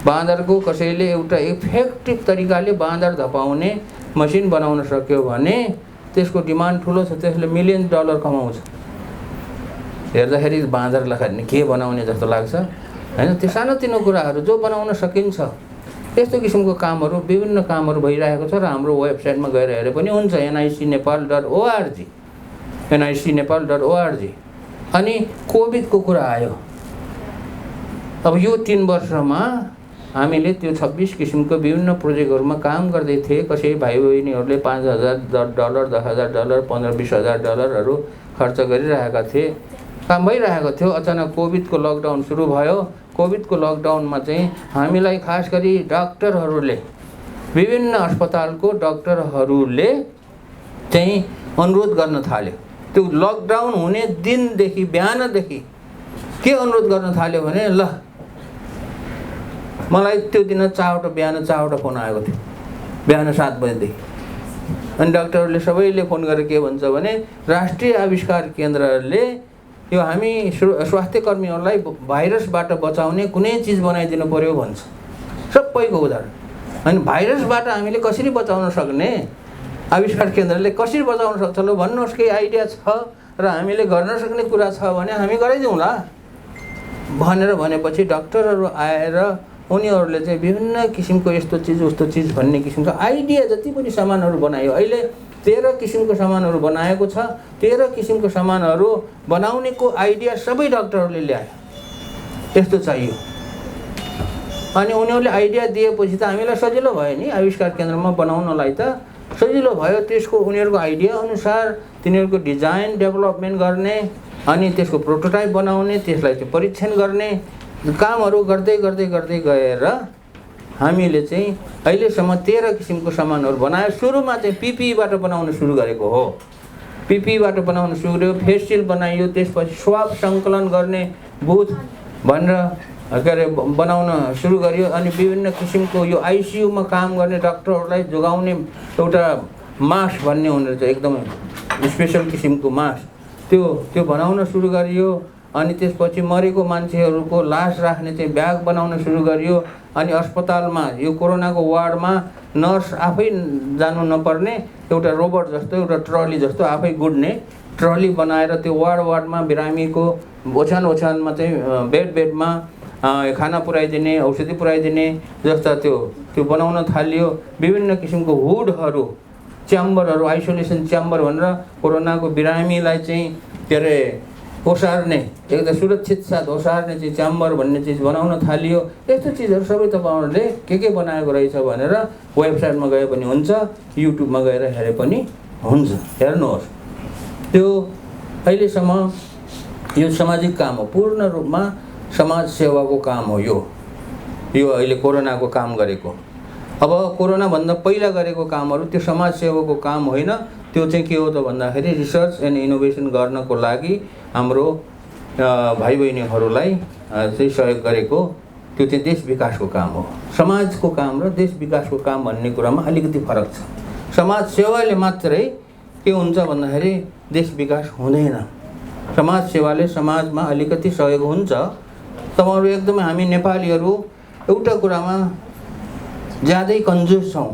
बाँदरको कसैले एउटा इफेक्टिभ तरिकाले बाँदर धपाउने मसिन बनाउन सक्यो भने त्यसको डिमान्ड ठुलो छ, त्यसले $मिलियन कमाउँछ। हेर्दाखेरि बाँदर लखाट्ने के बनाउने जस्तो लाग्छ हैन। त्यो सानोतिनो कुराहरू जो बनाउन सकिन्छ, यस्तो किसिमको कामहरू, विभिन्न कामहरू भइरहेको छ। र हाम्रो वेबसाइटमा गएर हेरे पनि हुन्छ, nicnepal.org, nicnepal.org। अनि कोभिडको कुरा आयो। अब यो 3 वर्षमा हामीले त्यो 26 किसिमको विभिन्न प्रोजेक्टहरूमा काम गर्दै थिए। कसै भाइ बहिनीहरूले $5,000, $10,000, $15,000-20,000 खर्च गरिरहेका थिए, काम भइरहेको थियो। अचानक कोभिडको लकडाउन सुरु भयो। कोभिडको लकडाउनमा चाहिँ हामीलाई खास गरी डाक्टरहरूले, विभिन्न अस्पतालको डाक्टरहरूले चाहिँ अनुरोध गर्न थाल्यो। त्यो लकडाउन हुने दिनदेखि, बिहानदेखि के अनुरोध गर्न थाल्यो भने, ल मलाई त्यो दिन बिहान 4वटा फोन आएको थियो, बिहान 7 बजेदेखि। अनि डाक्टरहरूले सबैले फोन गरेर के भन्छ भने, राष्ट्रिय आविष्कार केन्द्रले यो हामी स्वास्थ्य कर्मीहरूलाई भाइरसबाट बचाउने कुनै चिज बनाइदिनु पर्यो भन्छ। सबैको उदाहरण। अनि भाइरसबाट हामीले कसरी बचाउन सक्ने, आविष्कार केन्द्रले कसरी बचाउन सक्छ, ल भन्नुहोस्, केही आइडिया छ र हामीले गर्न सक्ने कुरा छ भने हामी गराइदिउँला भनेर भनेपछि डाक्टरहरू आएर उनीहरूले चाहिँ विभिन्न किसिमको यस्तो चिज उस्तो चिज भन्ने किसिमको आइडिया जति पनि सामानहरू बनायो। अहिले 13 किसिमको सामानहरू बनाएको छ। 13 किसिमको सामानहरू बनाउनेको आइडिया सबै डाक्टरहरूले ल्यायो, यस्तो चाहियो। अनि उनीहरूले आइडिया दिएपछि त हामीलाई सजिलो भयो नि, आविष्कार केन्द्रमा बनाउनलाई त सजिलो भयो। त्यसको उनीहरूको आइडिया अनुसार तिनीहरूको डिजाइन डेभलपमेन्ट गर्ने, अनि त्यसको प्रोटोटाइप बनाउने, त्यसलाई चाहिँ परीक्षण गर्ने कामहरू गर्दै गर्दै गर्दै गएर हामीले चाहिँ अहिलेसम्म 13 किसिमको सामानहरू बनायो। सुरुमा चाहिँ PPE-बाट बनाउन सुरु गरेको हो। PPE-बाट बनाउन सुरु गर्यो, फेस सिल्ड बनाइयो। त्यसपछि स्वाब सङ्कलन गर्ने बुथ भनेर के अरे बनाउन सुरु गर्यो। अनि विभिन्न किसिमको यो ICU-मा काम गर्ने डाक्टरहरूलाई जोगाउने एउटा मास्क भन्ने हुने रहेछ, एकदमै स्पेसल किसिमको मास्क, त्यो बनाउन सुरु गरियो। अनि त्यसपछि मरेको मान्छेहरूको लास राख्ने चाहिँ ब्याग बनाउन सुरु गरियो। अनि अस्पतालमा यो कोरोनाको वार्डमा नर्स आफै जानु नपर्ने एउटा रोबोट जस्तो, एउटा ट्रली जस्तो आफै गुड्ने ट्रली बनाएर त्यो वार्डमा बिरामीको ओछ्यानमा चाहिँ बेडमा खाना पुर्याइदिने, औषधि पुर्याइदिने जस्ता त्यो बनाउन थालियो। विभिन्न किसिमको हुडहरू, च्याम्बरहरू, आइसोलेसन च्याम्बर भनेर कोरोनाको बिरामीलाई चाहिँ के अरे ओसार्ने, एकदम सुरक्षित साथ ओसार्ने चाहिँ च्याम्बर भन्ने चिज बनाउन थालियो। यस्तो चिजहरू सबै तपाईँहरूले के बनाएको रहेछ भनेर वेबसाइटमा गए पनि हुन्छ, युट्युबमा गएर हेरे पनि हुन्छ, हेर्नुहोस्। त्यो अहिलेसम्म यो सामाजिक काम हो, पूर्ण रूपमा समाज सेवाको काम हो। यो अहिले कोरोनाको काम गरेको। अब कोरोनाभन्दा पहिला गरेको कामहरू त्यो समाज सेवाको काम होइन। त्यो चाहिँ के हो त भन्दाखेरि रिसर्च एन्ड इनोभेसन गर्नको लागि हाम्रो भाइ बहिनीहरूलाई चाहिँ सहयोग गरेको, त्यो चाहिँ देश विकासको काम हो। समाजको काम र देश विकासको काम भन्ने कुरामा अलिकति फरक छ। समाज सेवाले मात्रै के हुन्छ भन्दाखेरि देश विकास हुँदैन। समाज सेवाले समाजमा अलिकति सहयोग हुन्छ। तपाईँहरू एकदमै, हामी नेपालीहरू एउटा कुरामा ज्यादै कन्जुस छौँ।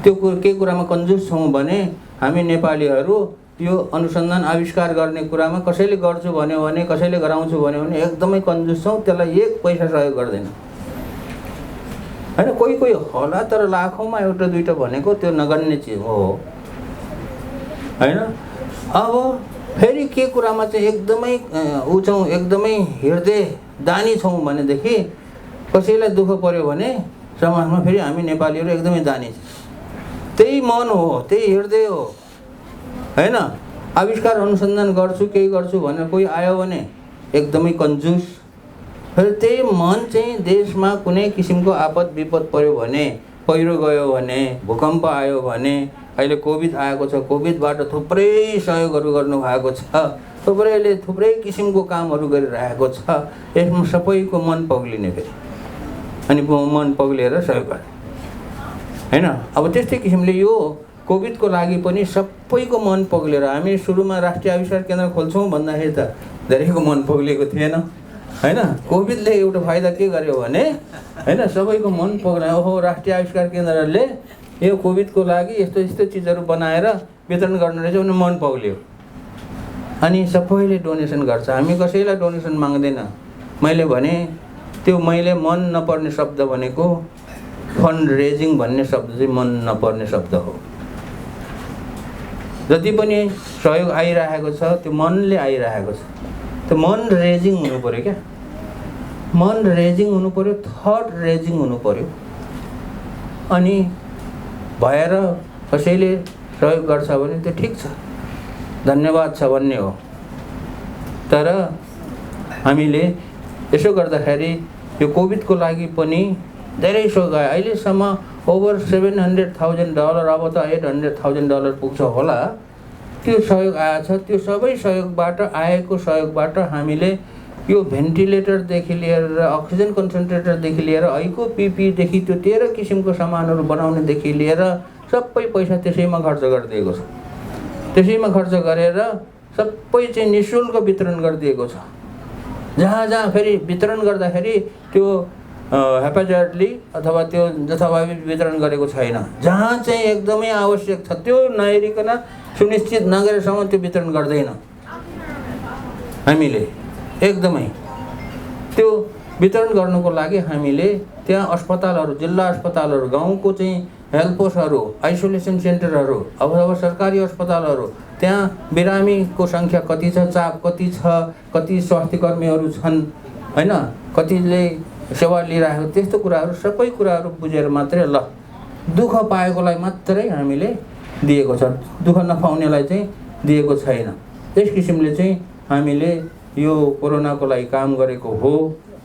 त्यो के कुरामा कन्जुस छौँ भने हामी नेपालीहरू यो अनुसन्धान आविष्कार गर्ने कुरामा कसैले गर्छु भन्यो भने, कसैले गराउँछु भन्यो भने एकदमै कन्जुस छौँ। त्यसलाई 1 पैसा सहयोग गर्दैन हैन। कोही होला, तर लाखौँमा एउटा दुईटा भनेको त्यो नगन्य चिज हो हैन। अब फेरि के कुरामा चाहिँ एकदमै एकदमै हृदय दानी छौँ भनेदेखि कसैलाई दुःख पर्यो भने समाजमा फेरि हामी नेपालीहरू एकदमै दानी छ। त्यही मन हो, त्यही हृदय हो, हैन? आविष्कार अनुसन्धान गर्छु केही गर्छु भनेर कोही आयो भने एकदमै कन्जुस। फेरि त्यही मन चाहिँ देशमा कुनै किसिमको आपद विपद पर्यो भने, पहिरो गयो भने, भूकम्प आयो भने, अहिले कोभिड आएको छ, कोभिडबाट थुप्रै सहयोगहरू गर्नुभएको छ, थुप्रैले थुप्रै किसिमको कामहरू गरिरहेको छ। यसमा सबैको मन पग्लिने फेरि, अनि मन पग्लिएर सहयोग गर्ने, हैन? अब त्यस्तै किसिमले यो कोभिडको लागि पनि सबैको मन पग्लिएर हामी सुरुमा राष्ट्रिय आविष्कार केन्द्र खोल्छौँ भन्दाखेरि त धेरैको मन पग्लिएको थिएन, हैन? कोभिडले एउटा फाइदा के गर्यो भने, हैन, सबैको मन पग्लायो। ओहो, राष्ट्रिय आविष्कार केन्द्रले यो कोभिडको लागि यस्तो यस्तो चिजहरू बनाएर वितरण गर्ने रहेछ भने मन पग्लियो। अनि सबैले डोनेसन गर्छ, हामी कसैलाई डोनेसन माग्दैन। मैले भने त्यो मैले मन नपर्ने शब्द भनेको फन्ड रेजिङ भन्ने शब्द चाहिँ मन नपर्ने शब्द हो। जति पनि सहयोग आइरहेको छ त्यो मनले आइरहेको छ, त्यो मन रेजिङ हुनु पर्यो क्या, मन रेजिङ हुनु पर्यो, थट रेजिङ हुनु पर्यो। अनि भएर कसैले सहयोग गर्छ भने त्यो ठिक छ, धन्यवाद छ भन्ने हो। तर हामीले यसो गर्दाखेरि यो कोभिडको लागि पनि धेरै सहयोग आयो। अहिलेसम्म ओभर $700,000, अब त $800,000 पुग्छ होला, त्यो सहयोग आएछ। त्यो सबै सहयोगबाट आएको सहयोगबाट हामीले यो भेन्टिलेटरदेखि लिएर अक्सिजन कन्सन्ट्रेटरदेखि लिएर ऐको पिपीदेखि त्यो 13 किसिमको सामानहरू बनाउनेदेखि लिएर सबै पैसा त्यसैमा खर्च गरिदिएको छ। त्यसैमा खर्च गरेर सबै चाहिँ निःशुल्क वितरण गरिदिएको छ। जहाँ जहाँ फेरि वितरण गर्दाखेरि त्यो हेपाजार्टली अथवा त्यो जथाभावी वितरण गरेको छैन। जहाँ चाहिँ एकदमै आवश्यक छ त्यो नहेरिकन सुनिश्चित नगरेसम्म त्यो वितरण गर्दैन हामीले। एकदमै त्यो वितरण गर्नुको लागि हामीले त्यहाँ अस्पतालहरू, जिल्ला अस्पतालहरू, गाउँको चाहिँ हेल्थ पोस्टहरू, आइसोलेसन सेन्टरहरू, अब सरकारी अस्पतालहरू, त्यहाँ बिरामीको सङ्ख्या कति छ, चाप कति छ, कति स्वास्थ्य कर्मीहरू छन्, हैन, कतिले सेवा लिइरहेको, त्यस्तो कुराहरू सबै कुराहरू बुझेर मात्रै ल दुःख पाएकोलाई मात्रै हामीले दिएको छ, दुःख नपाउनेलाई चाहिँ दिएको छैन। त्यस किसिमले चाहिँ हामीले यो कोरोनाको लागि काम गरेको हो।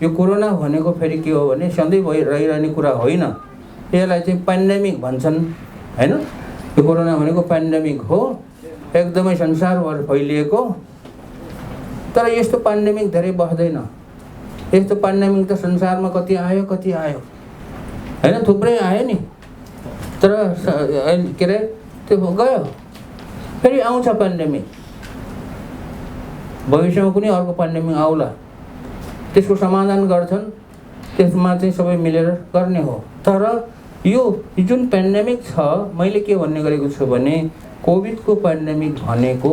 यो कोरोना भनेको फेरि के हो भने सधैँ रहिरहने कुरा होइन। यसलाई चाहिँ पेन्डेमिक भन्छन्, हैन? यो कोरोना भनेको पेन्डेमिक हो, एकदमै संसारभर फैलिएको। तर यस्तो पेन्डेमिक धेरै बस्दैन। यस्तो पेन्डेमिक त संसारमा कति आयो हैन, थुप्रै आयो नि, तर के अरे त्यो गयो, फेरि आउँछ पेन्डेमिक। भविष्यमा कुनै अर्को पेन्डेमिक आउला, त्यसको समाधान गर्छन्, त्यसमा चाहिँ सबै मिलेर गर्ने हो। तर यो जुन पेन्डेमिक छ, मैले के भन्ने गरेको छु भने कोभिडको पेन्डेमिक भनेको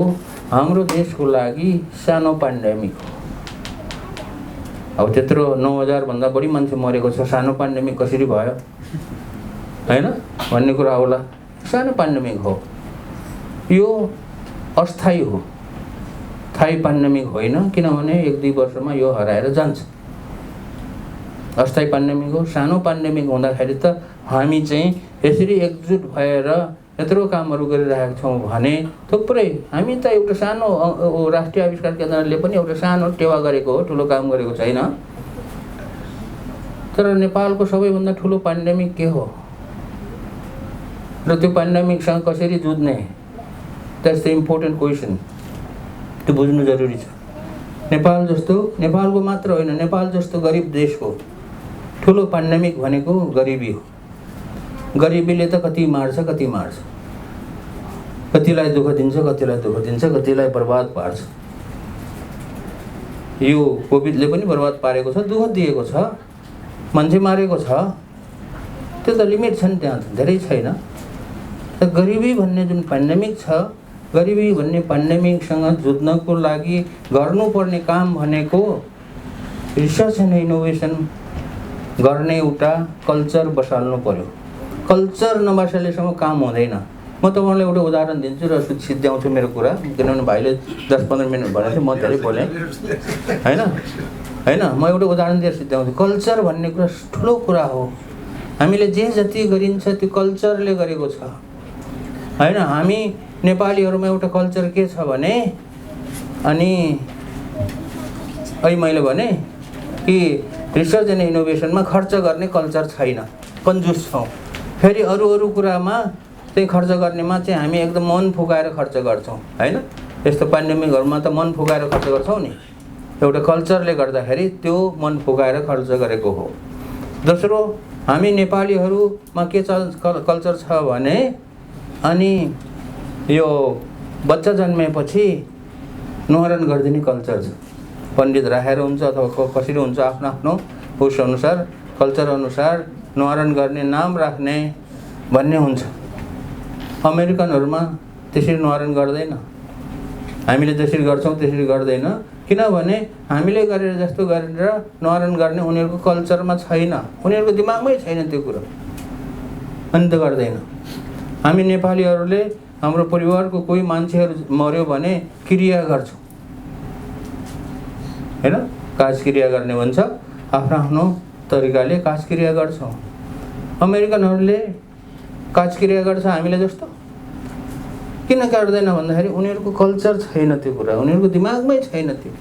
हाम्रो देशको लागि सानो पेन्डेमिक हो। अब त्यत्रो 9,000 भन्दा बढी मान्छे मरेको छ, सानो पेन्डेमिक कसरी भयो, हैन भन्ने कुरा आउला। सानो पेन्डेमिक हो, यो अस्थायी हो, स्थायी पेन्डेमिक होइन। किनभने 1-2 वर्षमा यो हराएर जान्छ। अस्थायी पेन्डेमिक हो। सानो पेन्डेमिक हुँदाखेरि त हामी चाहिँ यसरी एकजुट भएर यत्रो कामहरू गरिरहेका छौँ भने थुप्रै, हामी त एउटा सानो राष्ट्रिय आविष्कार केन्द्रले पनि एउटा सानो टेवा गरेको हो, ठुलो काम गरेको छैन। तर नेपालको सबैभन्दा ठुलो पेन्डेमिक के हो र त्यो पेन्डेमिकसँग कसरी जुझ्ने, द्याट्स द इम्पोर्टेन्ट क्वेसन। त्यो बुझ्नु जरुरी छ। नेपाल जस्तो, नेपालको मात्र होइन, नेपाल जस्तो गरिब देशको ठुलो पेन्डेमिक भनेको गरिबी हो। गरिबीले त कति मार्छ, कतिलाई दुःख दिन्छ, कतिलाई बर्बाद पार्छ। यो कोभिडले पनि बर्बाद पारेको छ, दुःख दिएको छ, मान्छे मारेको छ। त्यो त लिमिट छ नि, त्यहाँ धेरै छैन। त गरिबी भन्ने जुन पेन्डेमिक छ, गरिबी भन्ने पेन्डेमिकसँग जुझ्नको लागि गर्नुपर्ने काम भनेको रिसर्च एन्ड इनोभेसन गर्ने एउटा कल्चर बसाल्नु पर्यो। कल्चर नबसालेसम्म काम हुँदैन। म तपाईँलाई एउटा उदाहरण दिन्छु र सिद्ध्याउँछु मेरो कुरा, किनभने भाइले 10-15 मिनट भनेको थियो, म धेरै बोलेँ, हैन? हैन। म एउटा उदाहरण दिएर सिद्ध्याउँछु। कल्चर भन्ने कुरा ठुलो कुरा हो। हामीले जे जति गरिन्छ त्यो कल्चरले गरेको छ हैन। हामी नेपालीहरूमा एउटा कल्चर के छ भने, अनि अहिले मैले भने कि रिसर्च एन्ड इनोभेसनमा खर्च गर्ने कल्चर छैन, कन्जुस छौँ। फेरि अरू कुरामा चाहिँ खर्च गर्नेमा चाहिँ हामी एकदम मन फुकाएर खर्च गर्छौँ हैन। यस्तो पेन्डेमिकहरूमा त मन फुकाएर खर्च गर्छौँ नि, एउटा कल्चरले गर्दाखेरि त्यो मन फुकाएर खर्च गरेको हो। दोस्रो, हामी नेपालीहरूमा के कल्चर छ भने, अनि यो बच्चा जन्मेपछि न्वारन गरिदिने कल्चर छ। पण्डित राखेर हुन्छ अथवा कसरी हुन्छ, आफ्नो आफ्नो उस अनुसार कल्चर अनुसार न्वारन गर्ने, नाम राख्ने भन्ने हुन्छ। अमेरिकनहरूमा त्यसरी न्वारन गर्दैन, हामीले जसरी गर्छौँ त्यसरी गर्दैन। किनभने हामीले गरेर जस्तो गरेर न्वारन गर्ने उनीहरूको कल्चरमा छैन, उनीहरूको दिमागमै छैन त्यो कुरा, अनि त गर्दैन। हामी नेपालीहरूले हाम्रो परिवारको कोही मान्छेहरू मर्यो भने क्रिया गर्छौँ हैन, काजक्रिया गर्ने भन्छ, आफ्नो आफ्नो तरिकाले काजक्रिया गर्छौँ। अमेरिकनहरूले काजक्रिया गर्छ हामीले जस्तो, किन गर्दैन भन्दाखेरि उनीहरूको कल्चर छैन त्यो कुरा, उनीहरूको दिमागमै छैन त्यो।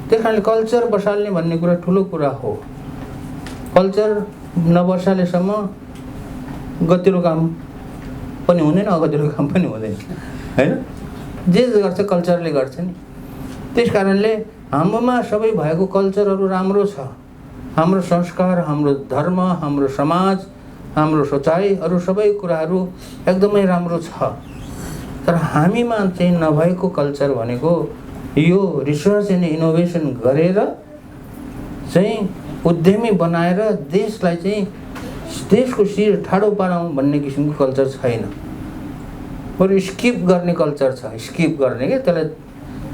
त्यही कारणले कल्चर बसाल्ने भन्ने कुरा ठुलो कुरा हो। कल्चर नबसालेसम्म गतिलो काम पनि हुँदैन, अगतिलो काम पनि हुँदैन हैन। जे गर्छ कल्चरले गर्छ नि। त्यस कारणले हाम्रोमा सबै भएको कल्चरहरू राम्रो छ। हाम्रो संस्कार, हाम्रो धर्म, हाम्रो समाज, हाम्रो सोचाइ, अरू सबै कुराहरू एकदमै राम्रो छ। तर हामीमा चाहिँ नभएको कल्चर भनेको यो रिसर्च एन्ड इनोभेसन गरेर चाहिँ उद्यमी बनाएर देशलाई चाहिँ देशको शिर ठाडो पारौँ भन्ने किसिमको कल्चर छैन। बरु स्किप गर्ने कल्चर छ, स्किप गर्ने के, त्यसलाई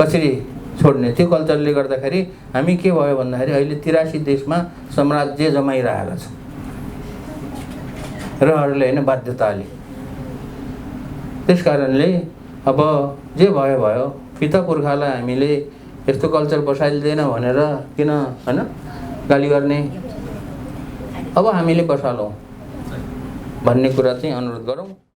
कसरी छोड्ने, त्यो कल्चरले गर्दाखेरि हामी के भयो भन्दाखेरि अहिले 83 देशमा साम्राज्य जमाइरहेको छ रहरले हैन, बाध्यताले। त्यस कारणले अब जे भयो भयो, पिता पुर्खालाई हामीले यस्तो कल्चर बसाइदिँदैन भनेर किन हैन गाली गर्ने, अब हामीले बसालौँ भन्ने कुरा चाहिँ अनुरोध गरौँ।